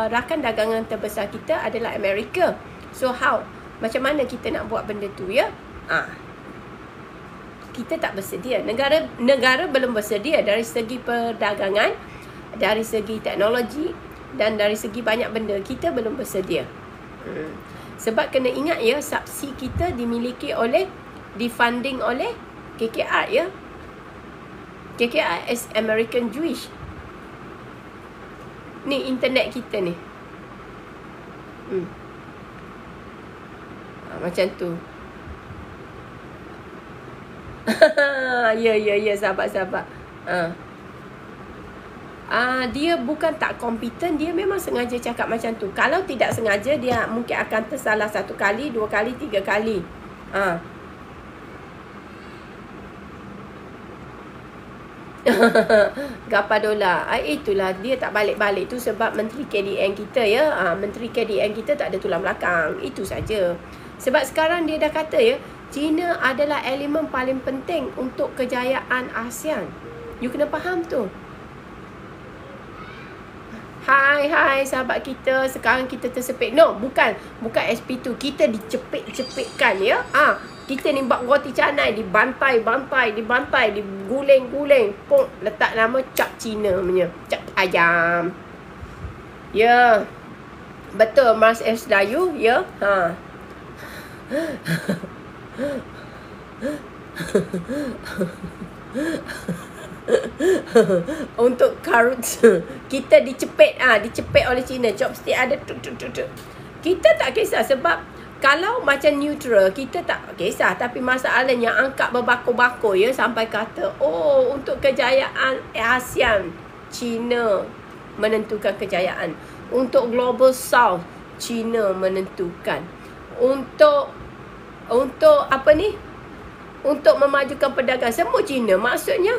rakan dagangan terbesar kita adalah Amerika. So how? Macam mana kita nak buat benda tu ya? kita tak bersedia. Negara belum bersedia dari segi perdagangan, dari segi teknologi dan dari segi banyak benda. Kita belum bersedia. Sebab kena ingat ya, subsidi kita dimiliki oleh, difunding oleh KKR ya. KKR is American Jewish. Ni internet kita ni. Macam tu. Ya, sahabat-sahabat. Dia bukan tak kompeten, dia memang sengaja cakap macam tu. Kalau tidak sengaja, dia mungkin akan tersalah 1 kali, 2 kali, 3 kali. Gapadola. Itulah dia tak balik-balik tu sebab Menteri KDN kita ya. Menteri KDN kita tak ada tulang belakang. Itu saja. Sebab sekarang dia dah kata ya, China adalah elemen paling penting untuk kejayaan ASEAN. You kena faham tu. Hai sahabat kita, sekarang kita tersepit. No, bukan SP2. Kita dicepit-cepitkan ya. Kita ni buat roti canai, dibantai, diguling-guling. Pung, letak nama cap Cina punya. Cap ayam. Ya. Betul, Mas S. Dayu. Ya. Untuk karut kita dicepit oleh Cina. Chopstick ada kita tak kisah sebab kalau macam neutral kita tak kisah, tapi masalahnya angkat berbakul-bakul ya sampai kata untuk kejayaan ASEAN China menentukan kejayaan. Untuk Global South China menentukan. Untuk apa ni? Untuk memajukan perdagangan semua China. Maksudnya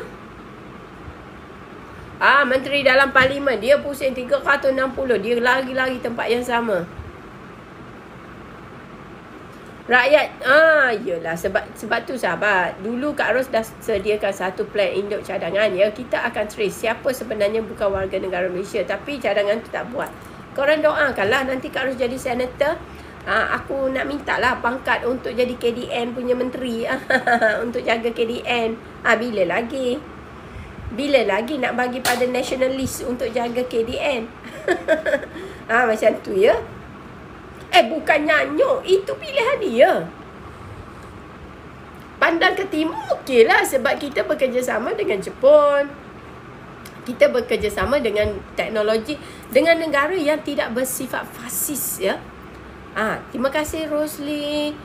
Menteri dalam Parlimen dia pusing 360, dia lari-lari tempat yang sama. Rakyat yelah sebab tu sahabat. Dulu Kak Ros dah sediakan satu plan induk cadangan ya. Kita akan trace siapa sebenarnya bukan warga negara Malaysia, tapi cadangan tu tak buat. Korang doakanlah nanti Kak Ros jadi senator. Aku nak minta lah pangkat untuk jadi KDN punya menteri. Untuk jaga KDN. Bila lagi nak bagi pada nationalist untuk jaga KDN. Macam tu ya. Bukan nyanyuk. Itu pilihan dia. Pandang ke timur okey lah. Sebab kita bekerjasama dengan Jepun. Kita bekerjasama dengan teknologi. Dengan negara yang tidak bersifat fasis ya. Terima kasih Rosli.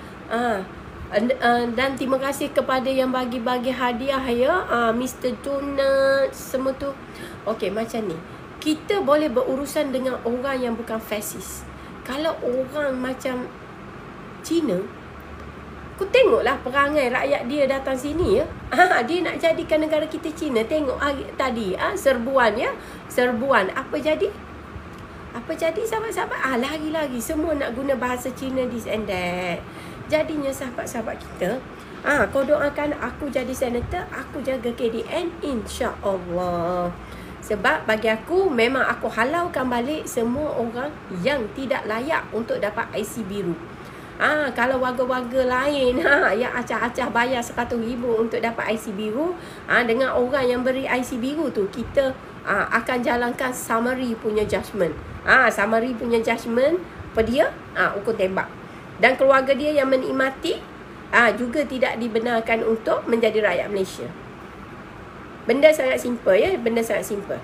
Dan terima kasih kepada yang bagi-bagi hadiah ya. Mr. Donut. Semua tu. Okey macam ni. Kita boleh berurusan dengan orang yang bukan fasis. Kalau orang macam China, kau tengoklah perangai rakyat dia datang sini ya. Dia nak jadikan negara kita China. Tengok tadi serbuan ya. Serbuan. Apa jadi sahabat-sahabat? Lagi-lagi semua nak guna bahasa Cina this and that. Jadinya sahabat-sahabat kita, kau doakan aku jadi senator, aku jaga KDN insya-Allah. Sebab bagi aku memang aku halaukan balik semua orang yang tidak layak untuk dapat IC biru. Kalau warga-warga lain yang acah-acah bayar 100,000 untuk dapat IC biru, dengan orang yang beri IC biru tu kita akan jalankan summary punya judgement. Summary punya judgement apa dia? Hukum tembak. Dan keluarga dia yang menikmati juga tidak dibenarkan untuk menjadi rakyat Malaysia. Benda sangat simple ya, benda sangat simple.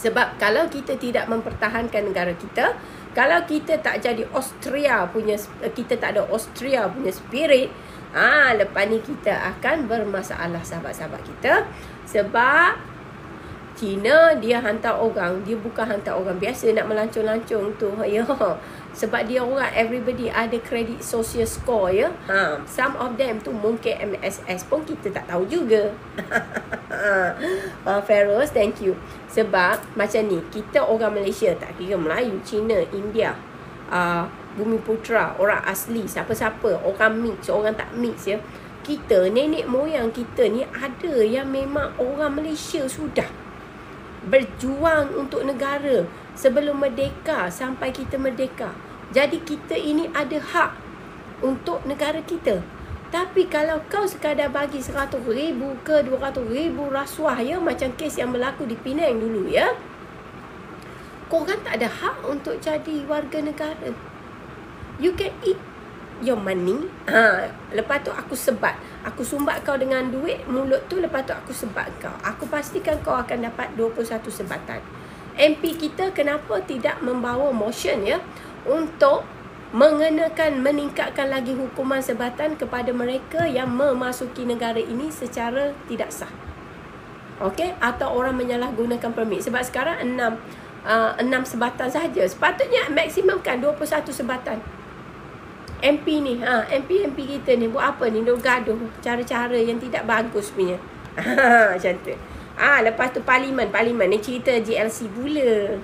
Sebab kalau kita tidak mempertahankan negara kita, kalau kita tak jadi Austria punya, kita tak ada Austria punya spirit, lepas ni kita akan bermasalah sahabat-sahabat kita. Sebab China dia hantar orang, dia bukan hantar orang biasa nak melancong-lancong tu ya. Sebab dia orang everybody ada credit social score ya. Some of them tu mungkin MSS pun kita tak tahu juga. Feroz, thank you. Sebab macam ni, kita orang Malaysia tak kira Melayu, Cina, India, Bumi Putra, orang asli, siapa-siapa, orang mix, orang tak mix ya. Kita, nenek moyang kita ni ada yang memang orang Malaysia sudah berjuang untuk negara sebelum merdeka sampai kita merdeka. Jadi kita ini ada hak untuk negara kita. Tapi kalau kau sekadar bagi 100,000 ke 200,000 rasuah ya, macam kes yang berlaku di Penang dulu ya, korang tak ada hak untuk jadi warga negara. You can eat your money. Lepas tu aku sebat. Aku sumbat kau dengan duit mulut tu, lepas tu aku sebat kau. Aku pastikan kau akan dapat 21 sebatan. MP kita kenapa tidak membawa motion ya untuk meningkatkan lagi hukuman sebatan kepada mereka yang memasuki negara ini secara tidak sah. Okey, atau orang menyalahgunakan permit. Sebab sekarang 6 sebatan sahaja. Sepatutnya maksimumkan 21 sebatan. MP ni, MP kita ni buat apa ni? Dia gaduh cara-cara yang tidak bagus punya. Macam tu. Lepas tu parlimen ni cerita GLC pula.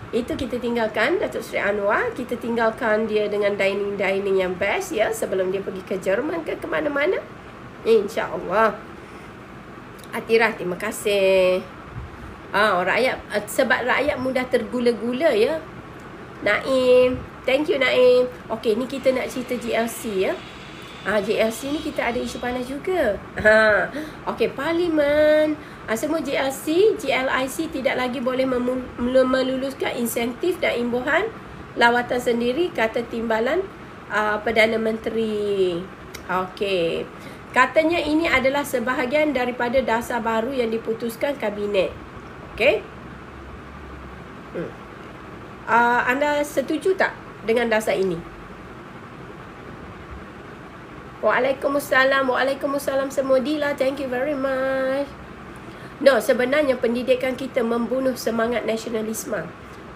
Itu kita tinggalkan Datuk Seri Anwar. Kita tinggalkan dia dengan dining yang best ya, sebelum dia pergi ke Jerman ke mana-mana. InsyaAllah. Atirah, terima kasih. Rakyat, sebab rakyat mudah tergula-gula ya. Naim, thank you Naim. Okey, ni kita nak cerita GLC ya. GLC ni kita ada isu panas juga. Okey, parlimen, semua GLC, GLIC tidak lagi boleh meluluskan insentif dan imbuhan lawatan sendiri, kata timbalan Perdana Menteri. Okey, katanya ini adalah sebahagian daripada dasar baru yang diputuskan kabinet. Okey, anda setuju tak dengan dasar ini? Waalaikumsalam semua. Dila, thank you very much. No, sebenarnya pendidikan kita membunuh semangat nasionalisme.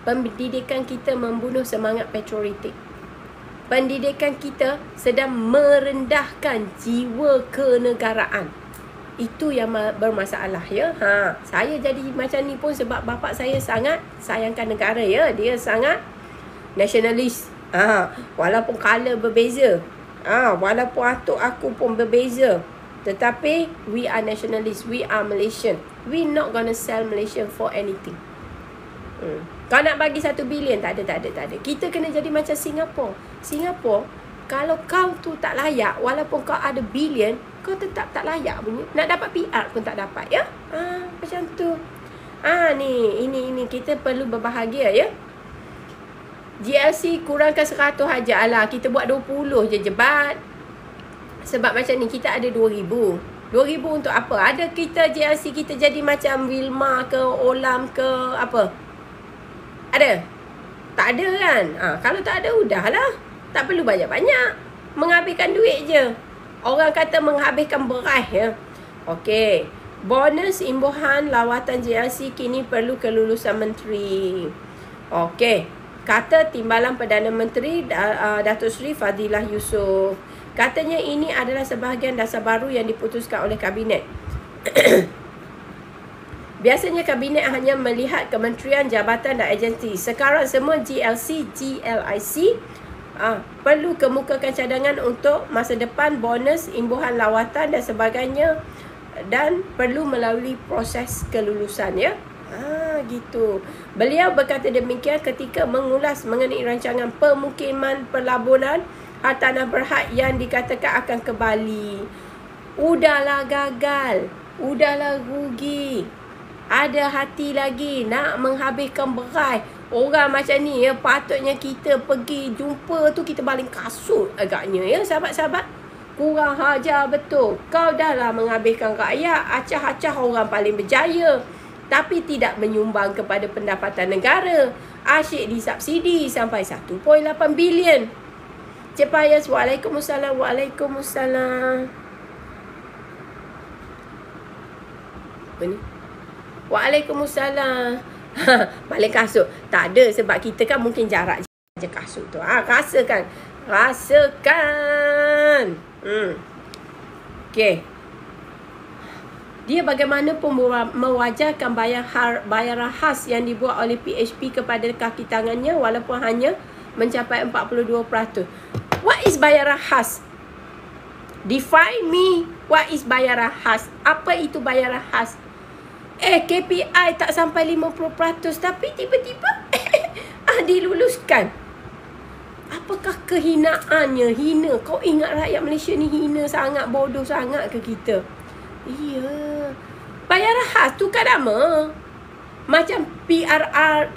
Pendidikan kita membunuh semangat patriotik. Pendidikan kita sedang merendahkan jiwa kenegaraan. Itu yang bermasalah ya. Saya jadi macam ni pun sebab bapa saya sangat sayangkan negara ya. Dia sangat nasionalis. Walaupun color berbeza. Walaupun atuk aku pun berbeza, tetapi we are nationalists, we are Malaysian. We not gonna sell Malaysia for anything. Kau nak bagi 1 bilion, tak ada. Kita kena jadi macam Singapura, kalau kau tu tak layak, walaupun kau ada bilion, kau tetap tak layak punya. Nak dapat PR pun tak dapat ya. Macam tu. Ini kita perlu berbahagia ya. GLC kurangkan 100 aja. Kita buat 20 je jebat. Sebab macam ni kita ada 2,000 untuk apa? Ada kita GLC kita jadi macam Wilma ke Olam ke apa? Ada? Tak ada kan? Kalau tak ada udahlah. Tak perlu banyak-banyak. Menghabiskan duit je. Orang kata menghabiskan beras ya. Okey. Bonus imbuhan lawatan GLC kini perlu kelulusan menteri. Okey. Kata Timbalan Perdana Menteri Datuk Seri Fadilah Yusof. Katanya ini adalah sebahagian dasar baru yang diputuskan oleh kabinet. Biasanya kabinet hanya melihat kementerian, jabatan dan agensi. Sekarang semua GLC, GLIC perlu kemukakan cadangan untuk masa depan, bonus, imbuhan lawatan dan sebagainya, dan perlu melalui proses kelulusan ya. Gitu. Beliau berkata demikian ketika mengulas mengenai rancangan pemukiman pelaburan hartanah berhad yang dikatakan akan ke Bali. Udahlah gagal, udahlah rugi. Ada hati lagi nak menghabiskan beras. Orang macam ni ya, patutnya kita pergi jumpa tu kita baling kasut agaknya ya sahabat-sahabat. Kurang hajar betul. Kau dah lah menghabiskan rakyat, acah-acah orang paling berjaya, tapi tidak menyumbang kepada pendapatan negara. Asyik disubsidi sampai 1.8 bilion. Cik Payas, Waalaikumsalam. Apa ni? Waalaikumsalam. Balik kasut. Tak ada, sebab kita kan mungkin jarak je kasut tu. Rasakan. Okey. Dia bagaimanapun mewajarkan bayaran khas yang dibuat oleh PHP kepada kaki tangannya walaupun hanya mencapai 42%. What is bayaran khas? Define me what is bayaran khas. Apa itu bayaran khas? KPI tak sampai 50% tapi tiba-tiba diluluskan. Apakah kehinaannya? Hina. Kau ingat rakyat Malaysia ni hina sangat, bodoh sangat ke kita? Iya. Bayar khas tukar nama. Macam PRR.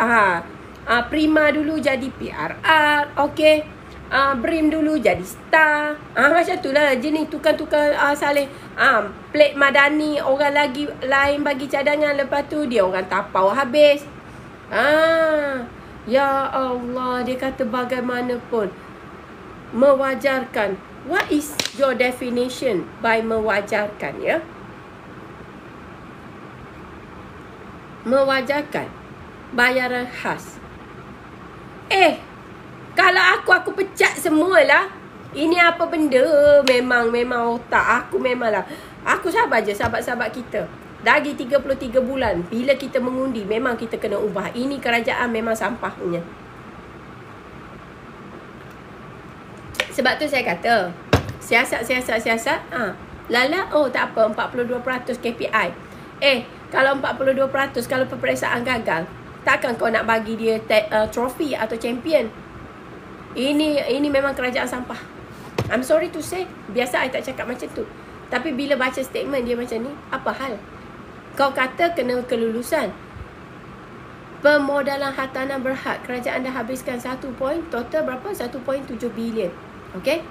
Prima dulu jadi PRR. Okey. Brim dulu jadi Star. Macam tu lah. Jenis tukar-tukar saling. Plate Madani orang lagi lain bagi cadangan. Lepas tu dia orang tapau habis. Ya Allah, dia kata bagaimanapun mewajarkan. What is your definition by mewajarkan, ya? Mewajarkan bayaran khas. Kalau aku pecat semualah. Ini apa benda? Memang otak aku memanglah. Aku sabar je sahabat-sahabat kita. Lagi 33 bulan. Bila kita mengundi, memang kita kena ubah. Ini kerajaan memang sampahnya. Sebab tu saya kata, siasat. Lala, tak apa, 42% KPI. Kalau 42%, kalau peperiksaan gagal, takkan kau nak bagi dia trofi atau champion? Ini memang kerajaan sampah. I'm sorry to say, biasa I tak cakap macam tu. Tapi bila baca statement dia macam ni, apa hal? Kau kata kena kelulusan. Pemodalan hartanah berhad, kerajaan dah habiskan total berapa? 1.7 bilion. Okey?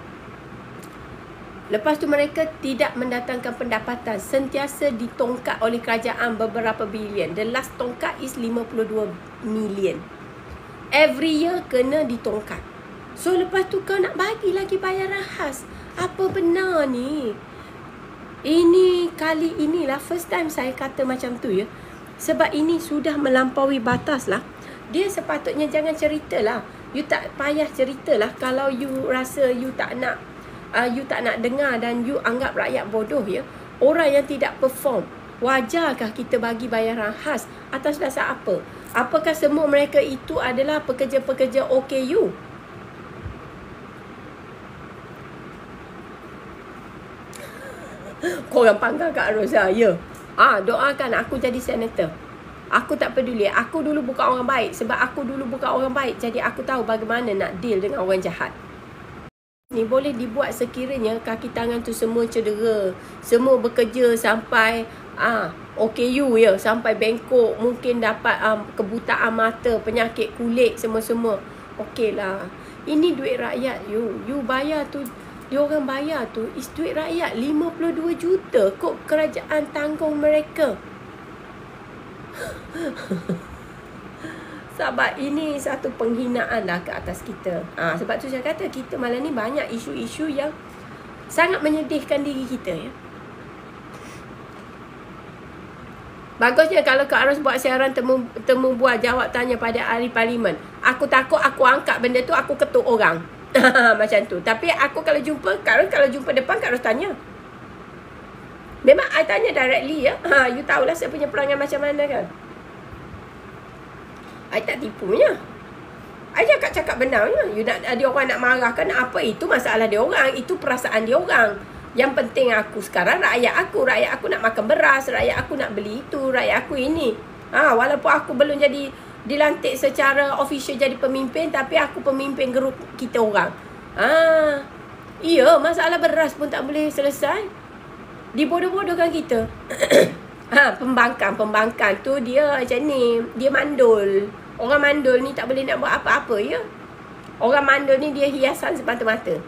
Lepas tu mereka tidak mendatangkan pendapatan. Sentiasa ditongkat oleh kerajaan beberapa bilion. The last tongkat is 52 million. Every year kena ditongkat. So lepas tu kau nak bagi lagi bayaran khas. Apa benar ni? Kali inilah first time saya kata macam tu, ya. Sebab ini sudah melampaui batas lah. Dia sepatutnya jangan ceritalah. You tak payah ceritalah kalau you rasa you tak nak dengar dan you anggap rakyat bodoh, ya. Orang yang tidak perform, wajarkah kita bagi bayaran khas? Atas dasar apa? Apakah semua mereka itu adalah pekerja-pekerja OKU? Korang panggang Kak Rosa, ya. Doakan aku jadi senator. Aku tak peduli. Aku dulu bukan orang baik. Sebab aku dulu bukan orang baik, jadi aku tahu bagaimana nak deal dengan orang jahat. Ni boleh dibuat sekiranya kaki tangan tu semua cedera. Semua bekerja sampai OKU, ya. Sampai bengkok. Mungkin dapat kebutaan mata, penyakit kulit, semua-semua. Okey lah. Ini duit rakyat you. You bayar tu. Dia orang bayar tu is duit rakyat 52 juta. Kok kerajaan tanggung mereka? Sebab ini satu penghinaan lah ke atas kita. Sebab tu saya kata kita malam ni banyak isu-isu yang sangat menyedihkan diri kita, ya. Bagusnya kalau Kak Ros buat siaran temu bual jawab tanya pada ahli parlimen. Aku takut aku angkat benda tu, aku ketuk orang. Macam tu. Tapi aku kalau jumpa Kak Ros, kalau jumpa depan Kak Ros tanya. Memang I tanya directly, ya. You tahulah saya punya perangai macam mana kan. I tak tipunya. I cakap benarnya. You nak ada orang nak marah kan, apa itu masalah dia orang, itu perasaan dia orang. Yang penting aku sekarang rakyat aku nak makan beras, rakyat aku nak beli itu, rakyat aku ini. Walaupun aku belum jadi dilantik secara official jadi pemimpin, tapi aku pemimpin grup kita orang. Iya, masalah beras pun tak boleh selesai. Dibodoh-bodohkan kita. Pembangkang tu dia macam ni, dia mandul. Orang mandul ni tak boleh nak buat apa-apa, ya. Orang mandul ni dia hiasan semata-mata.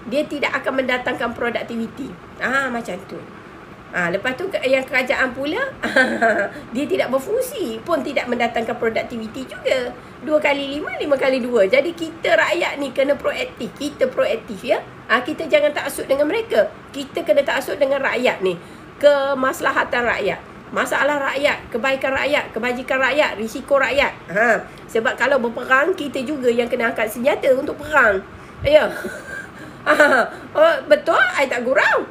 Dia tidak akan mendatangkan produktiviti. Macam tu. Lepas tu yang kerajaan pula dia tidak berfungsi pun tidak mendatangkan produktiviti juga. 2 kali 5, 5 kali 2. Jadi kita rakyat ni kena proaktif. Kita proaktif, ya. Kita jangan taksub dengan mereka. Kita kena taksub dengan rakyat ni. Kemaslahatan rakyat, masalah rakyat, kebaikan rakyat, kebajikan rakyat, risiko rakyat. Sebab kalau berperang, kita juga yang kena angkat senjata untuk perang. Ya. Betul, I tak gurau.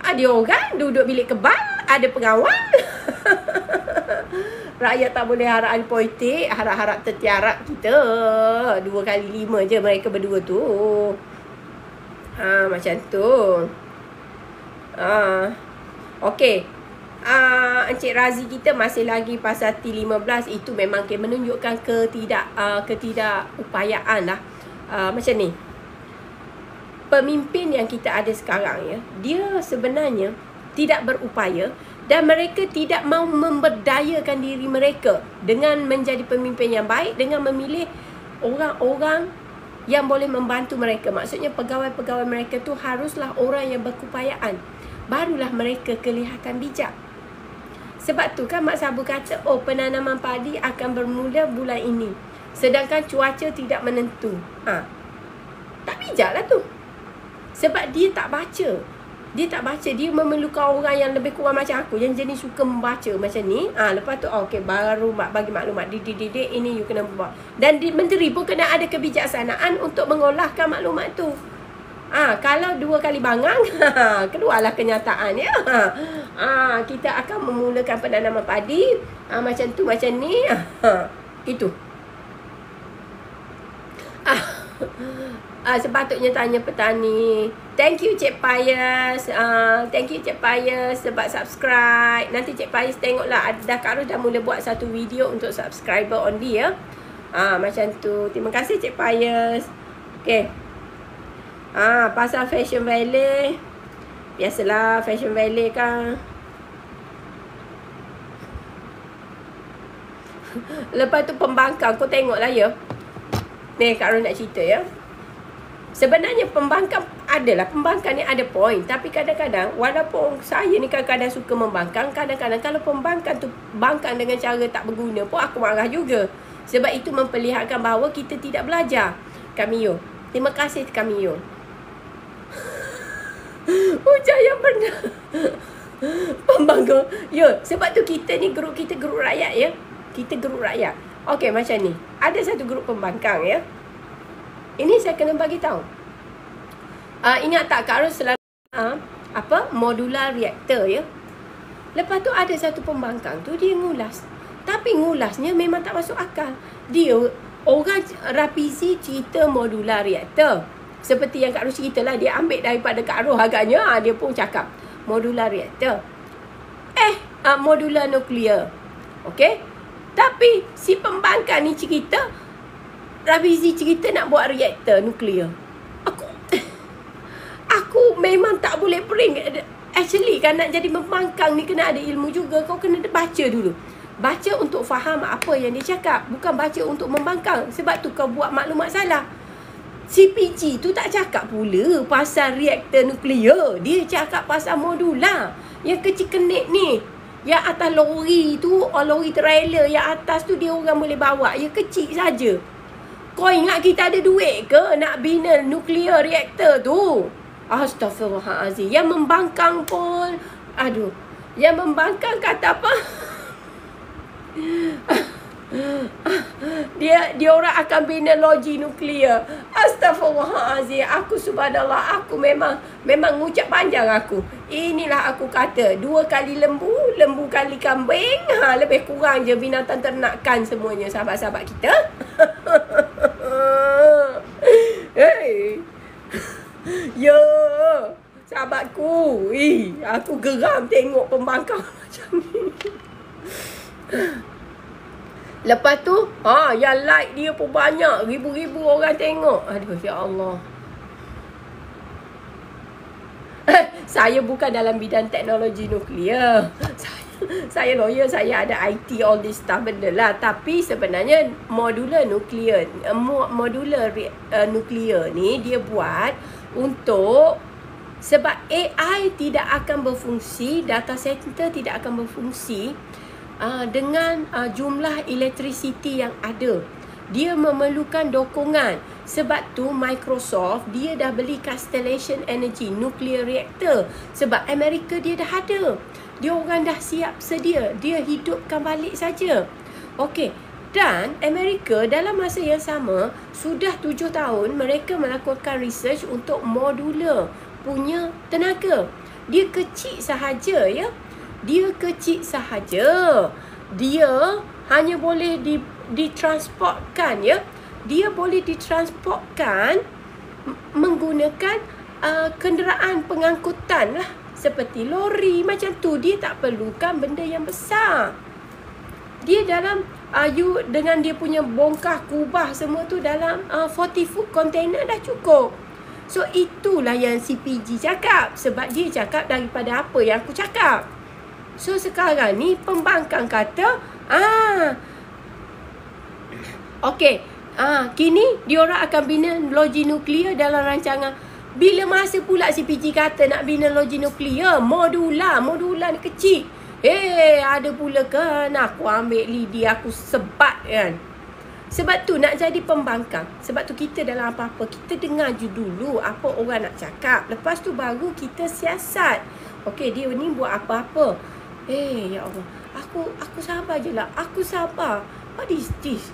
Ada orang duduk bilik kebal, ada pengawal. Rakyat tak boleh harap politik, harap-harap tertiarap kita. 2 kali 5 je mereka berdua tu. Macam tu. Okey. Encik Razi kita masih lagi pasal T15. Itu memang menunjukkan ketidakupayaan lah macam ni. Pemimpin yang kita ada sekarang ya, dia sebenarnya tidak berupaya dan mereka tidak mahu memberdayakan diri mereka dengan menjadi pemimpin yang baik, dengan memilih orang-orang yang boleh membantu mereka. Maksudnya pegawai-pegawai mereka tu haruslah orang yang berkeupayaan. Barulah mereka kelihatan bijak. Sebab tu kan Mak Sabu kata, oh penanaman padi akan bermula bulan ini. Sedangkan cuaca tidak menentu. Tak bijak lah tu. Sebab dia tak baca. Dia tak baca. Dia memerlukan orang yang lebih kurang macam aku, yang jenis suka membaca macam ni. Lepas tu okey, baru bagi maklumat. Didik ini you kena buat. Dan menteri pun kena ada kebijaksanaan untuk mengolahkan maklumat tu. Kalau 2 kali bangang, keluarlah kenyataan ya. Kita akan memulakan penanaman padi macam tu, macam ni. Itu. Sepatutnya tanya petani. Thank you Cik Payas. Thank you Cik Payas sebab subscribe. Nanti Cik Payas tengoklah, Kak Ros dah mula buat satu video untuk subscriber only ya. Macam tu. Terima kasih Cik Payas. Okay. Pasal Fashion Valley. Biasalah Fashion Valley kan. Lepas tu pembangkang, kau tengoklah ya. Ni Kak Ros nak cerita ya. Sebenarnya pembangkang ni ada point. Tapi kadang-kadang walaupun saya ni kadang-kadang suka membangkang, kadang-kadang kalau pembangkang tu bangkang dengan cara tak berguna pun aku marah juga. Sebab itu memperlihatkan bahawa kita tidak belajar. Cameo. Terima kasih Cameo. Hujan yang benar. Pembangkang. Ya, sebab tu kita ni grup rakyat ya. Kita grup rakyat. Okey, macam ni. Ada satu grup pembangkang ya. Ini saya kena bagi tahu. Ingat tak Kak Ros selalu modular reactor ya. Lepas tu ada satu pembangkang tu dia ngulas. Tapi ngulasnya memang tak masuk akal. Dia orang Rafizi cerita modular reactor. Seperti yang Kak Ros cerita lah, dia ambil daripada Kak Ros agaknya. Dia pun cakap modular reactor. Modular nuklear. Okey. Tapi si pembangkang ni cerita Rafizi cerita nak buat reaktor nuklear. Aku memang tak boleh bring. Actually kan nak jadi pembangkang ni kena ada ilmu juga. Kau kena baca dulu. Baca untuk faham apa yang dia cakap. Bukan baca untuk membangkang. Sebab tu kau buat maklumat salah. CPG tu tak cakap pula pasal reaktor nuklear. Dia cakap pasal modular. Yang kecil kenik ni. Yang atas lori tu, lori trailer yang atas tu dia orang boleh bawa. Yang kecil saja. Kau ingat kita ada duit ke nak bina nuklear reaktor tu? Astaghfirullahalazim. Yang membangkang pun, yang membangkang kata apa? Dia orang akan bina loji nuklear. Astaghfirullahalazim. Aku subhanallah, aku memang ngucap panjang aku. Inilah aku kata, 2 kali lembu kali kambing, lebih kurang je binatang ternakan semuanya sahabat-sahabat kita. Hey. Ya, sahabatku. Aku geram tengok pembangkang macam ni. Lepas tu, yang like dia pun banyak. Ribu-ribu orang tengok. Aduh, ya Allah. Saya bukan dalam bidang teknologi nuklear. Saya lawyer, saya ada IT, all this stuff benda lah. Tapi sebenarnya modular nuklear ni dia buat untuk, sebab AI tidak akan berfungsi, data center tidak akan berfungsi dengan jumlah elektrisiti yang ada. Dia memerlukan dokongan. Sebab tu Microsoft dia dah beli Constellation Energy nuclear reactor. Sebab Amerika dia dah ada. Dia orang dah siap sedia. Dia hidupkan balik saja. Okey. Dan Amerika dalam masa yang sama, sudah 7 tahun mereka melakukan research untuk modular punya tenaga. Dia kecil sahaja ya. Dia kecil sahaja. Dia hanya boleh ditransportkan ya. Dia boleh ditransportkan menggunakan kenderaan pengangkutan lah. Seperti lori macam tu. Dia tak perlukan benda yang besar. Dia dalam you dengan dia punya bongkar kubah semua tu dalam 40 foot container dah cukup. So itulah yang CPG cakap. Sebab dia cakap daripada apa yang aku cakap. So sekarang ni pembangkang kata okey, kini diorang akan bina loji nuklear dalam rancangan. Bila masa pula CPG kata nak bina loji nuklear? Modular ni kecil. Ada pula kan aku ambil lidi aku sebat kan. Sebab tu nak jadi pembangkang. Sebab tu kita dalam apa-apa kita dengar je dulu apa orang nak cakap. Lepas tu baru kita siasat. Okey, dia ni buat apa-apa. Ya Allah. Aku sabar je lah. Aku sabar. What is this?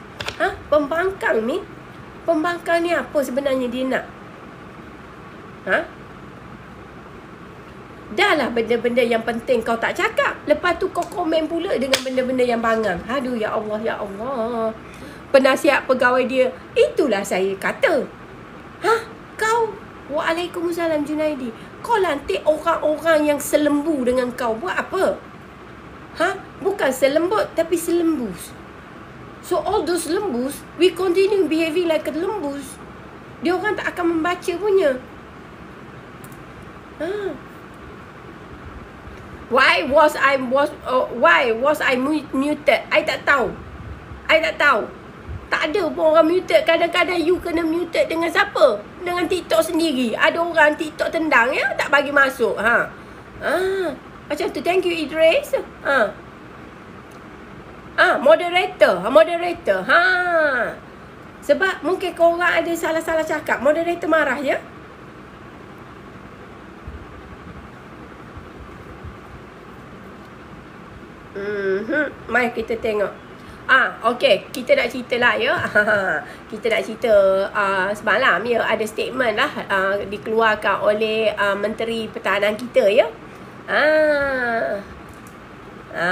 Pembangkang ni? Pembangkang ni apa sebenarnya dia nak? Dah lah benda-benda yang penting kau tak cakap. Lepas tu kau komen pula dengan benda-benda yang bangang. Aduh, ya Allah, ya Allah. Penasihat pegawai dia, itulah saya kata. Kau? Waalaikumsalam Junaidi. Kau lantik orang-orang yang selembu dengan kau. Buat apa? Bukan selembut tapi selembus. So all those lembus, we continue behaving like a lembus. Dia orang tak akan membaca punya. Why was I muted? I tak tahu. Tak ada pun orang muted. Kadang-kadang you kena muted dengan siapa? Dengan TikTok sendiri. Ada orang TikTok tendang ya, tak bagi masuk. Macam tu. Thank you Idris. Moderator. Sebab mungkin korang ada salah-salah cakap. Moderator marah ya. Mari kita tengok. Okey, kita nak cerita lah ya. Kita nak cerita semalam ya, ada statement lah dikeluarkan oleh Menteri Pertahanan kita ya.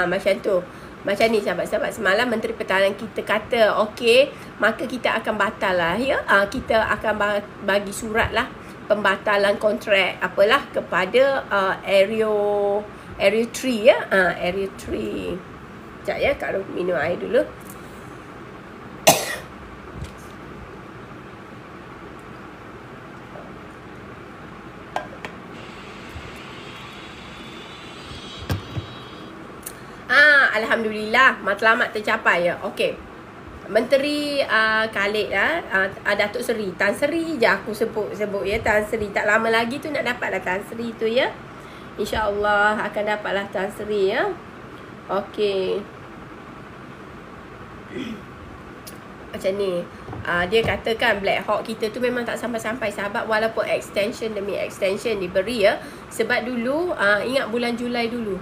Macam tu. Macam ni sahabat-sahabat, semalam Menteri Pertahanan kita kata okey, maka kita akan batal lah ya. Kita akan bagi surat lah pembatalan kontrak apalah kepada Aero 3 ya. Aero 3. Sekejap ya, Kak Rom minum air dulu. Alhamdulillah, matlamat tercapai ya. Okey. Menteri Khalid Datuk Seri Tan Sri je aku sebut ya, Tan Sri. Tak lama lagi tu nak dapatlah Tan Sri tu ya. InsyaAllah akan dapatlah Tan Sri ya. Okey. Macam ni. Dia katakan Black Hawk kita tu memang tak sampai-sampai sahabat, walaupun extension demi extension diberi ya. Sebab dulu ingat bulan Julai dulu.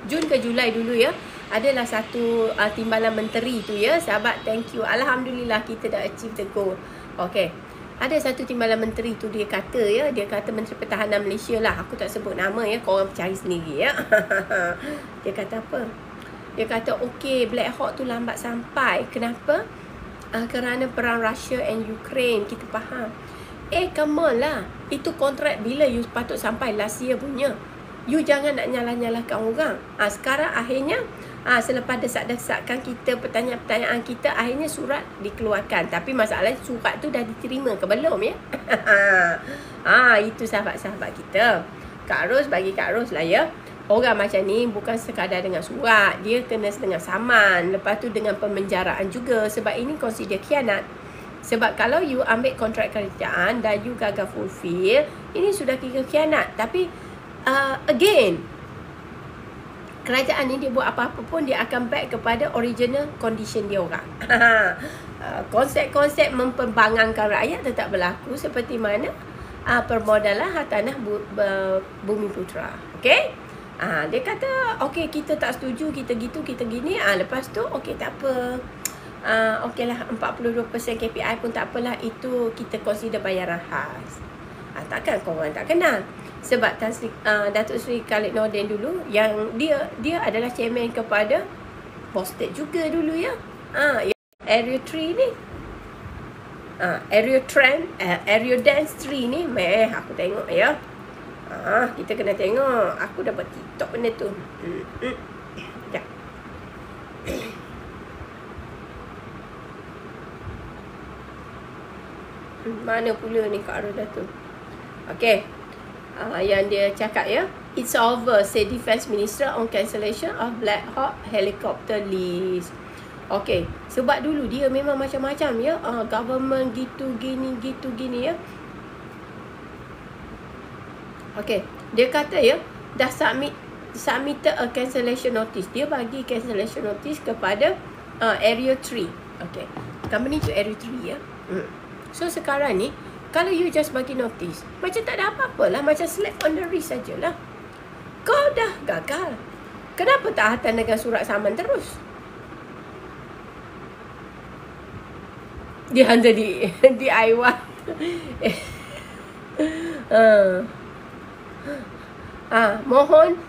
Jun ke Julai dulu ya. Adalah satu timbalan menteri tu ya. Sahabat, thank you. Alhamdulillah kita dah achieve the goal. Okey. Ada satu timbalan menteri tu dia kata ya, dia kata Menteri Pertahanan Malaysia lah. Aku tak sebut nama ya, korang cari sendiri ya. Dia kata apa? Dia kata okey, Black Hawk tu lambat sampai. Kenapa? Kerana perang Russia and Ukraine. Kita faham. Come on lah. Itu kontrak bila you patut sampai last year punya. You jangan nak nyalah-nyalahkan orang. Sekarang akhirnya selepas desak-desakkan kita, pertanyaan-pertanyaan kita, akhirnya surat dikeluarkan. Tapi masalahnya surat tu dah diterima ke belum ya? Itu sahabat-sahabat kita. Kak Ros, bagi Kak Ros lah ya. Orang macam ni bukan sekadar dengan surat. Dia kena dengan saman. Lepas tu dengan pemenjaraan juga. Sebab ini consider khianat. Sebab kalau you ambil kontrak kerjaan dan you gagal fulfill, ini sudah kira khianat. Tapi again, kerajaan ni dia buat apa-apa pun dia akan back kepada original condition dia orang. Konsep-konsep memperbangangkan rakyat tetap berlaku seperti mana permodalan hartanah bumi putra. Okey? Dia kata okey, kita tak setuju, kita gitu, kita gini. Lepas tu okey, tak apa. Okeylah 42% KPI pun tak apalah, itu kita consider bayaran khas. Takkan korang tak kenal. Sebab Datuk Seri Khalid Nordin dulu, yang dia adalah chairman kepada Bosted juga dulu ya. Area 3 ni. Area Dance 3 ni, aku tengok ya. Kita kena tengok. Aku dapat TikTok benda tu. Sekejap. Mana pula ni Kak Arul Datuk? Okay. Yang dia cakap ya, it's over, say Defence Minister on cancellation of Black Hawk helicopter lease. Okay, sebab dulu dia memang macam-macam ya, government gitu gini ya. Okay, dia kata ya, dah submitted a cancellation notice. Dia bagi cancellation notice kepada Area 3. Okay, company to Area 3 ya. So sekarang ni, kalau you just bagi notice, macam tak ada apa-apa lah, macam slap on the wrist sajalah. Kau dah gagal. Kenapa tak hantar dengan surat saman terus? Dia hantar di DIY. Mohon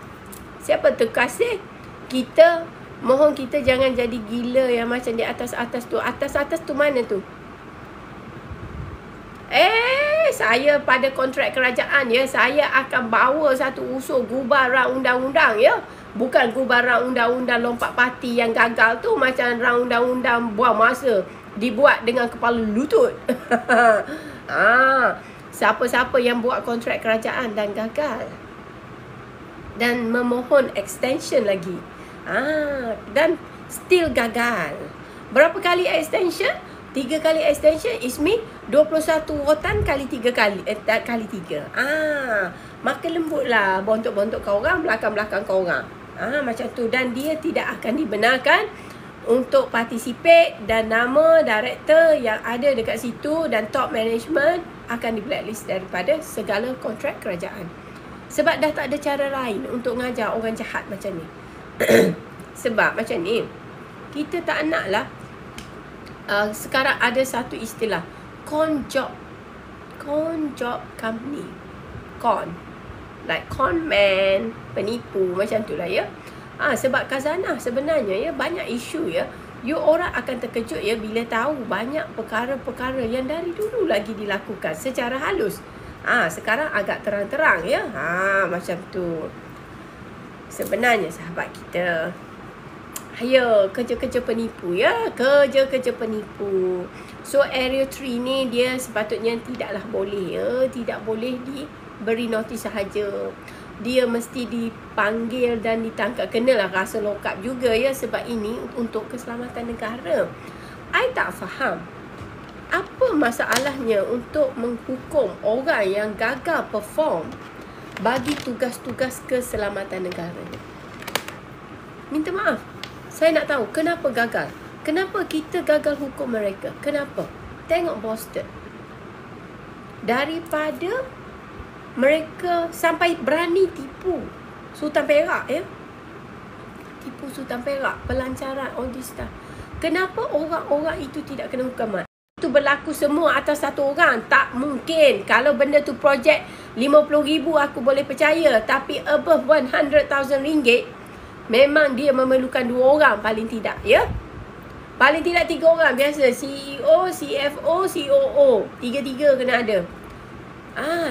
siapa terkasih, kita mohon kita jangan jadi gila yang macam di atas-atas tu. Atas-atas tu mana tu? Saya pada kontrak kerajaan ya, saya akan bawa satu usul gubaran undang-undang ya. Bukan gubaran undang-undang lompat parti yang gagal tu, macam undang-undang buang masa dibuat dengan kepala lutut. Siapa-siapa yang buat kontrak kerajaan dan gagal dan memohon extension lagi, dan still gagal. Berapa kali extension? 3 kali extension is mean 21 rotan kali 3 kali. Kali 3. Maka lembutlah bontok-bontok kau orang, belakang-belakang kau orang. Macam tu. Dan dia tidak akan dibenarkan untuk participate, dan nama director yang ada dekat situ dan top management akan di blacklist daripada segala kontrak kerajaan. Sebab dah tak ada cara lain untuk ngajar orang jahat macam ni. Sebab macam ni, kita tak naklah. Sekarang ada satu istilah con job company. Con, like con man, penipu, macam tu lah ya. Sebab khazanah sebenarnya ya, banyak isu ya. You orang akan terkejut ya bila tahu banyak perkara-perkara yang dari dulu lagi dilakukan secara halus. Sekarang agak terang-terang ya. Macam tu. Sebenarnya sahabat kita, ayo, kerja-kerja penipu ya. Kerja-kerja penipu. So Area 3 ni dia sepatutnya tidaklah boleh ya. Tidak boleh diberi notis sahaja. Dia mesti dipanggil dan ditangkap. Kenalah rasa lokap juga ya. Sebab ini untuk keselamatan negara. I tak faham apa masalahnya untuk menghukum orang yang gagal perform bagi tugas-tugas keselamatan negara. Minta maaf, saya nak tahu kenapa gagal. Kenapa kita gagal hukum mereka? Kenapa? Tengok Boston. Daripada mereka sampai berani tipu Sultan Perak ya. Tipu Sultan Perak, pelancaran, all this stuff. Kenapa orang-orang itu tidak kena hukuman? Itu berlaku semua atas satu orang. Tak mungkin. Kalau benda tu projek 50,000 aku boleh percaya. Tapi above 100,000 ringgit, memang dia memerlukan 2 orang paling tidak ya. Paling tidak 3 orang. Biasa CEO, CFO, COO. 3-3 kena ada.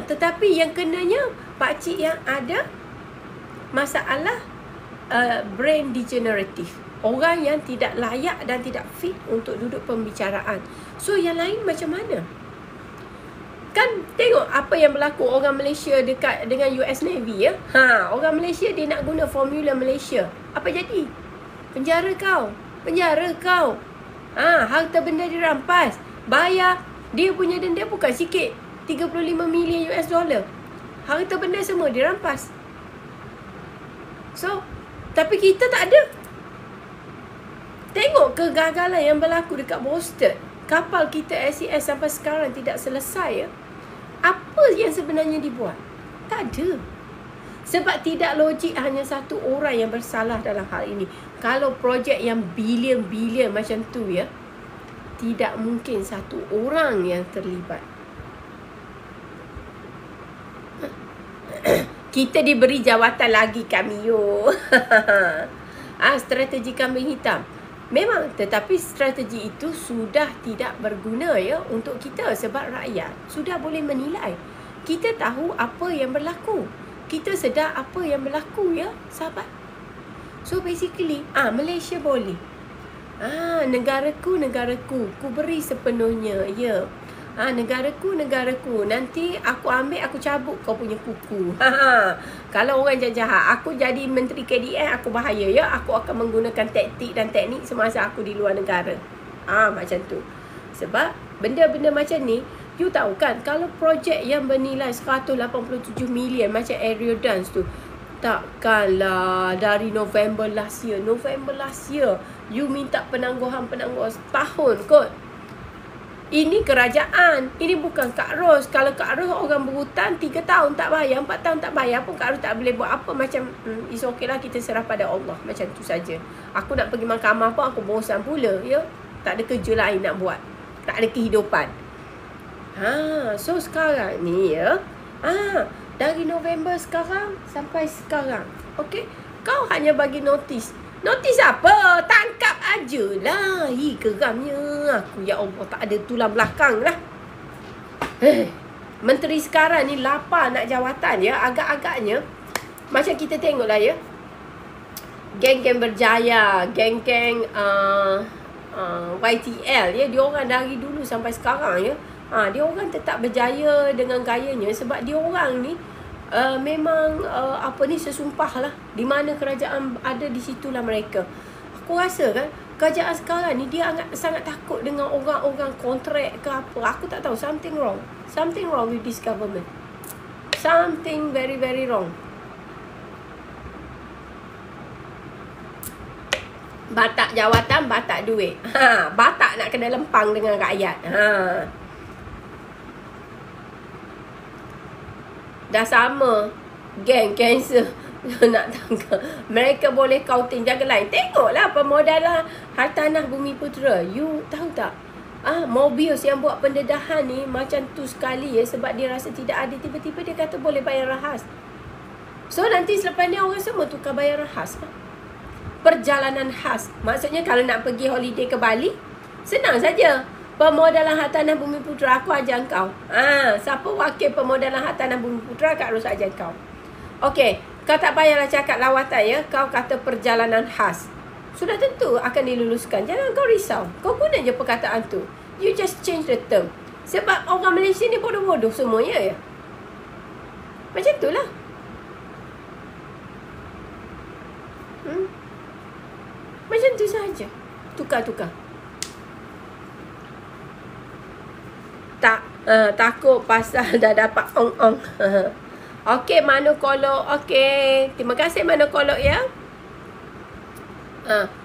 Tetapi yang kenanya pakcik yang ada masalah brain degenerative. Orang yang tidak layak dan tidak fit untuk duduk pembicaraan. So yang lain macam mana? Kan tengok apa yang berlaku orang Malaysia dekat dengan US Navy ya. Orang Malaysia dia nak guna formula Malaysia. Apa jadi? Penjara kau. Penjara kau. Harta benda dirampas. Bayar. Dia punya denda bukan sikit. 35 million US dollar. Harta benda semua dirampas. So, tapi kita tak ada. Tengok kegagalan yang berlaku dekat Boston. Kapal kita SES sampai sekarang tidak selesai ya. Apa yang sebenarnya dibuat? Tak ada. Sebab tidak logik hanya satu orang yang bersalah dalam hal ini. Kalau projek yang bilion-bilion macam tu ya, tidak mungkin satu orang yang terlibat. Kita diberi jawatan lagi kami yo. Strategi kambing hitam. Memang, tetapi strategi itu sudah tidak berguna ya untuk kita sebab rakyat sudah boleh menilai. Kita tahu apa yang berlaku. Kita sedar apa yang berlaku ya, sahabat. So basically, Malaysia boleh. Negaraku, ku beri sepenuhnya ya. Negaraku. Nanti aku ambil, aku cabut kau punya kuku. Kalau orang jahat, aku jadi menteri KDN, aku bahaya ya. Aku akan menggunakan taktik dan teknik semasa aku di luar negara. Macam tu. Sebab benda-benda macam ni, you tahu kan, kalau projek yang bernilai 187 million macam Aerial Dance tu, takkanlah dari November last year, you minta penangguhan setahun kot. Ini kerajaan. Ini bukan Kak Ros. Kalau Kak Ros orang berhutang 3 tahun tak bayar, 4 tahun tak bayar pun Kak Ros tak boleh buat apa. Macam it's okay lah, kita serah pada Allah. Macam tu saja. Aku nak pergi mahkamah pun aku bosan pula ya. Tak ada kerja lain nak buat. Tak ada kehidupan. So sekarang ni ya. Dari November sekarang sampai sekarang. Okey. Kau hanya bagi notis. Notis apa? Tangkap ajalah. Geramnya aku. Ya Allah, tak ada tulang belakang lah. Menteri sekarang ni lapar nak jawatan ya. Agak-agaknya macam kita tengok lah ya. Geng-geng Berjaya, geng-geng YTL ya. Dia orang dari dulu sampai sekarang ya. Dia orang tetap berjaya dengan gayanya. Sebab dia orang ni memang sesumpah lah. Di mana kerajaan ada, di situlah mereka. Aku rasa kan kerajaan sekarang ni dia sangat takut dengan orang-orang kontrak ke apa. Aku tak tahu, something wrong with this government. Something very very wrong. Batak jawatan, batak duit. Batak nak kena lempang dengan rakyat. Dah sama geng cancer nak tangkap. Mereka boleh counting jaga lain. Tengoklah pemodalan Hartanah Bumi Putera. You tahu tak? Mobius yang buat pendedahan ni macam tu sekali ya. Sebab dia rasa tidak ada. Tiba-tiba dia kata boleh bayar rahas. So nanti selepas ni orang semua tukar bayar rahas. Perjalanan khas. Maksudnya kalau nak pergi holiday ke Bali, senang saja. Pemodalan Hartanah Bumi Putera, aku ajar kau. Siapa wakil pemodalan Hartanah Bumi Putera, Kak Ros ajar kau. Okey, kau tak payahlah cakap lawatan ya. Kau kata perjalanan khas. Sudah tentu akan diluluskan. Jangan kau risau. Kau guna je perkataan tu. You just change the term. Sebab orang Malaysia ni bodoh-bodoh semuanya ya. Macam tu lah. Macam tu saja. Tukar-tukar. Takut pasal dah dapat ong-ong. Okey, Manokolok. Okey. Terima kasih Manokolok ya.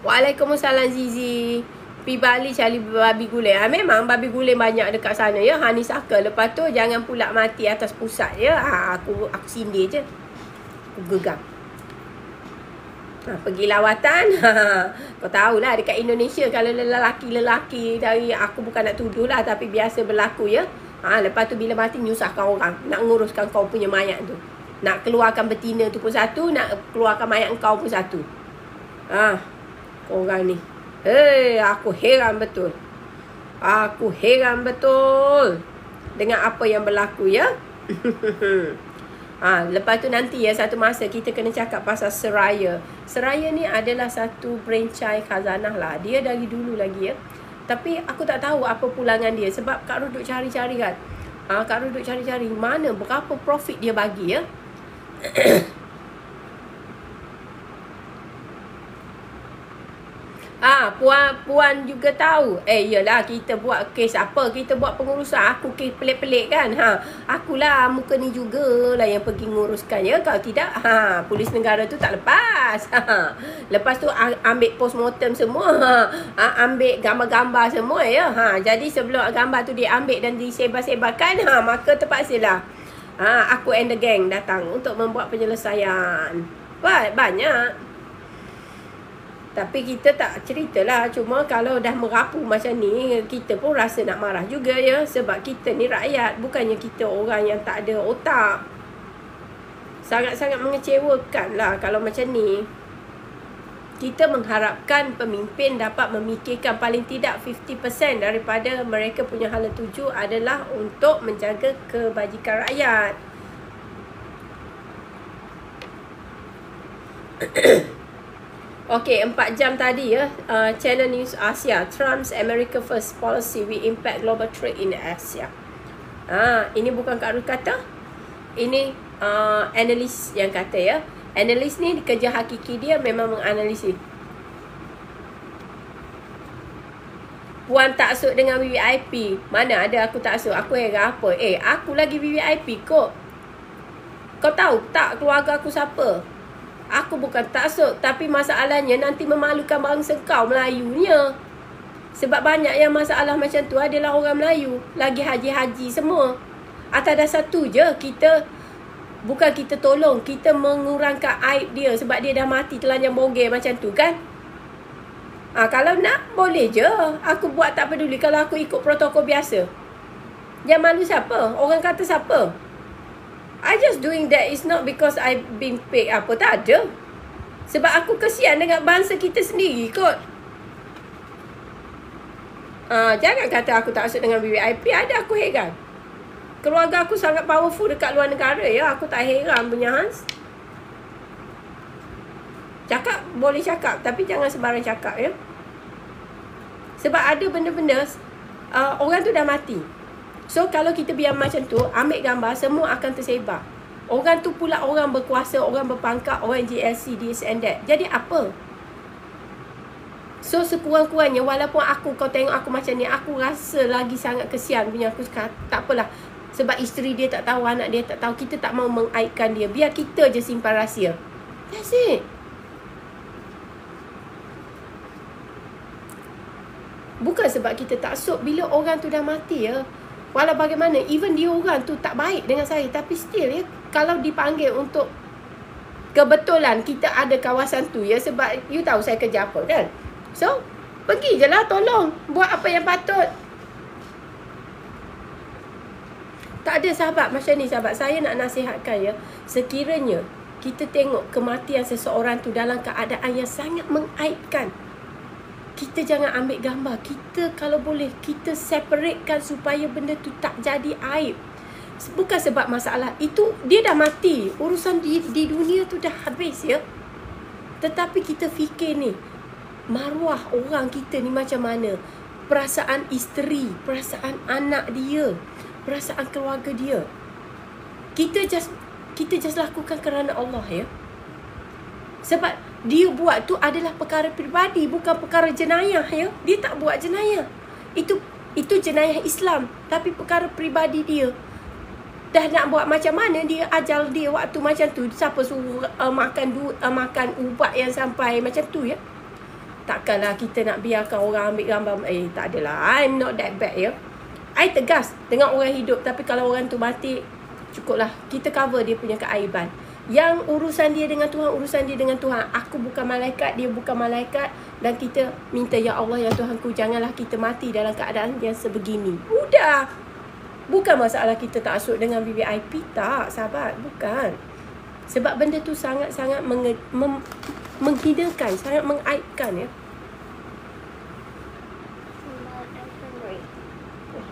Waalaikumsalam Zizi. Pergi Bali cari babi guling. Memang babi guling banyak dekat sana ya. Honeysuckle. Lepas tu jangan pula mati atas pusat ya. Aku sindir je. Aku gegang. Pergi lawatan. Kau tahulah dekat Indonesia kalau lelaki-lelaki dari, aku bukan nak tuduh lah, tapi biasa berlaku ya. Lepas tu bila mati nyusahkan orang. Nak nguruskan kau punya mayat tu. Nak keluarkan betina tu pun satu. Nak keluarkan mayat kau pun satu. Orang ni. Aku heran betul. Dengan apa yang berlaku ya. Lepas tu nanti ya, satu masa kita kena cakap pasal Seraya. Seraya ni adalah satu perancangan khazanah lah. Dia dari dulu lagi ya. Tapi aku tak tahu apa pulangan dia. Sebab Kak Ros duk cari-cari kan. Kak Ros duk cari-cari mana, berapa profit dia bagi ya. Puan juga tahu. Yelah, kita buat kes apa? Kita buat pengurusan. Aku kes pelik-pelik kan. Akulah muka ni jugalah yang pergi nguruskan ya. Kalau tidak, polis negara tu tak lepas. Lepas tu ambil postmortem semua. Ambil gambar-gambar semua ya. Jadi sebelum gambar tu diambil dan disebar-sebarkan, maka terpaksalah aku and the gang datang untuk membuat penyelesaian. Banyak. Tapi kita tak ceritalah. Cuma kalau dah merapu macam ni, kita pun rasa nak marah juga ya. Sebab kita ni rakyat. Bukannya kita orang yang tak ada otak. Sangat-sangat mengecewakan lah kalau macam ni. Kita mengharapkan pemimpin dapat memikirkan paling tidak 50% daripada mereka punya hala tuju adalah untuk menjaga kebajikan rakyat. Okey, 4 jam tadi ya. Channel News Asia. Trump's America First policy will impact global trade in Asia. Ini bukan Kak Ruth kata. Ini analis yang kata ya. Analis ni kerja hakiki dia memang menganalisis. Puan taksub dengan VVIP. Mana ada aku taksub? Aku heran apa? Aku lagi VVIP kot. Kau tahu tak keluarga aku siapa? Aku bukan taksub, tapi masalahnya nanti memalukan bangsa kau Melayunya. Sebab banyak yang masalah macam tu adalah orang Melayu. Lagi haji-haji semua. Atas dasar tu je kita, bukan kita tolong, kita mengurangkan aib dia. Sebab dia dah mati telanjang bogel macam tu kan. Kalau nak, boleh je. Aku buat tak peduli kalau aku ikut protokol biasa. Yang malu siapa? Orang kata siapa? I just doing that is not because I've been paid apa. Tak ada. Sebab aku kesian dengan bangsa kita sendiri kot. Jangan kata aku tak taksub dengan VVIP. Ada aku heran. Keluarga aku sangat powerful dekat luar negara ya. Aku tak heran punya Hans. Cakap boleh cakap, tapi jangan sembarang cakap ya. Sebab ada benda-benda orang tu dah mati. So kalau kita biar macam tu, ambil gambar, semua akan tersebar. Orang tu pula orang berkuasa, orang berpangkat, orang GLC, this and that. Jadi apa? So sekurang-kurangnya, walaupun kau tengok aku macam ni, aku rasa lagi sangat kesian punya. Aku cakap, tak apalah. Sebab isteri dia tak tahu, anak dia tak tahu. Kita tak mau mengaibkan dia. Biar kita je simpan rahsia. That's it. Bukan sebab kita taksub bila orang tu dah mati ya. Walau bagaimana, even dia orang tu tak baik dengan saya, tapi still ya, kalau dipanggil untuk kebetulan kita ada kawasan tu ya, sebab you tahu saya kerja apa kan. So, pergi je lah tolong. Buat apa yang patut. Tak ada sahabat macam ni sahabat. Saya nak nasihatkan ya, sekiranya kita tengok kematian seseorang tu dalam keadaan yang sangat mengaibkan, kita jangan ambil gambar. Kita kalau boleh, kita separatekan supaya benda tu tak jadi aib. Bukan sebab masalah itu, dia dah mati. Urusan di dunia tu dah habis ya. Tetapi kita fikir ni, maruah orang kita ni macam mana. Perasaan isteri, perasaan anak dia, perasaan keluarga dia. Kita just lakukan kerana Allah ya. Sebab dia buat tu adalah perkara peribadi, bukan perkara jenayah ya. Dia tak buat jenayah. Itu jenayah Islam, tapi perkara peribadi dia. Dah nak buat macam mana dia ajal dia waktu macam tu. Siapa suruh makan ubat yang sampai macam tu ya. Takkanlah kita nak biarkan orang ambil gambar. Tak adalah. I'm not that bad ya. I tegas dengan orang hidup, tapi kalau orang tu mati, cukuplah. Kita cover dia punya keaiban. Yang urusan dia dengan Tuhan, urusan dia dengan Tuhan. Aku bukan malaikat, dia bukan malaikat. Dan kita minta, ya Allah, ya Tuhanku, janganlah kita mati dalam keadaan yang sebegini. Udah. Bukan masalah kita taksub dengan VVIP. Tak, sahabat. Bukan. Sebab benda tu sangat-sangat menghinakan, sangat mengaibkan ya.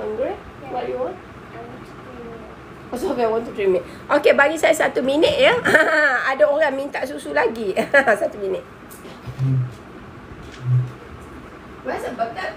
Hungry? What you want? So I want to drink it. Okay, bagi saya 1 minit ya. Ada orang minta susu lagi. 1 minit. Where's the butter?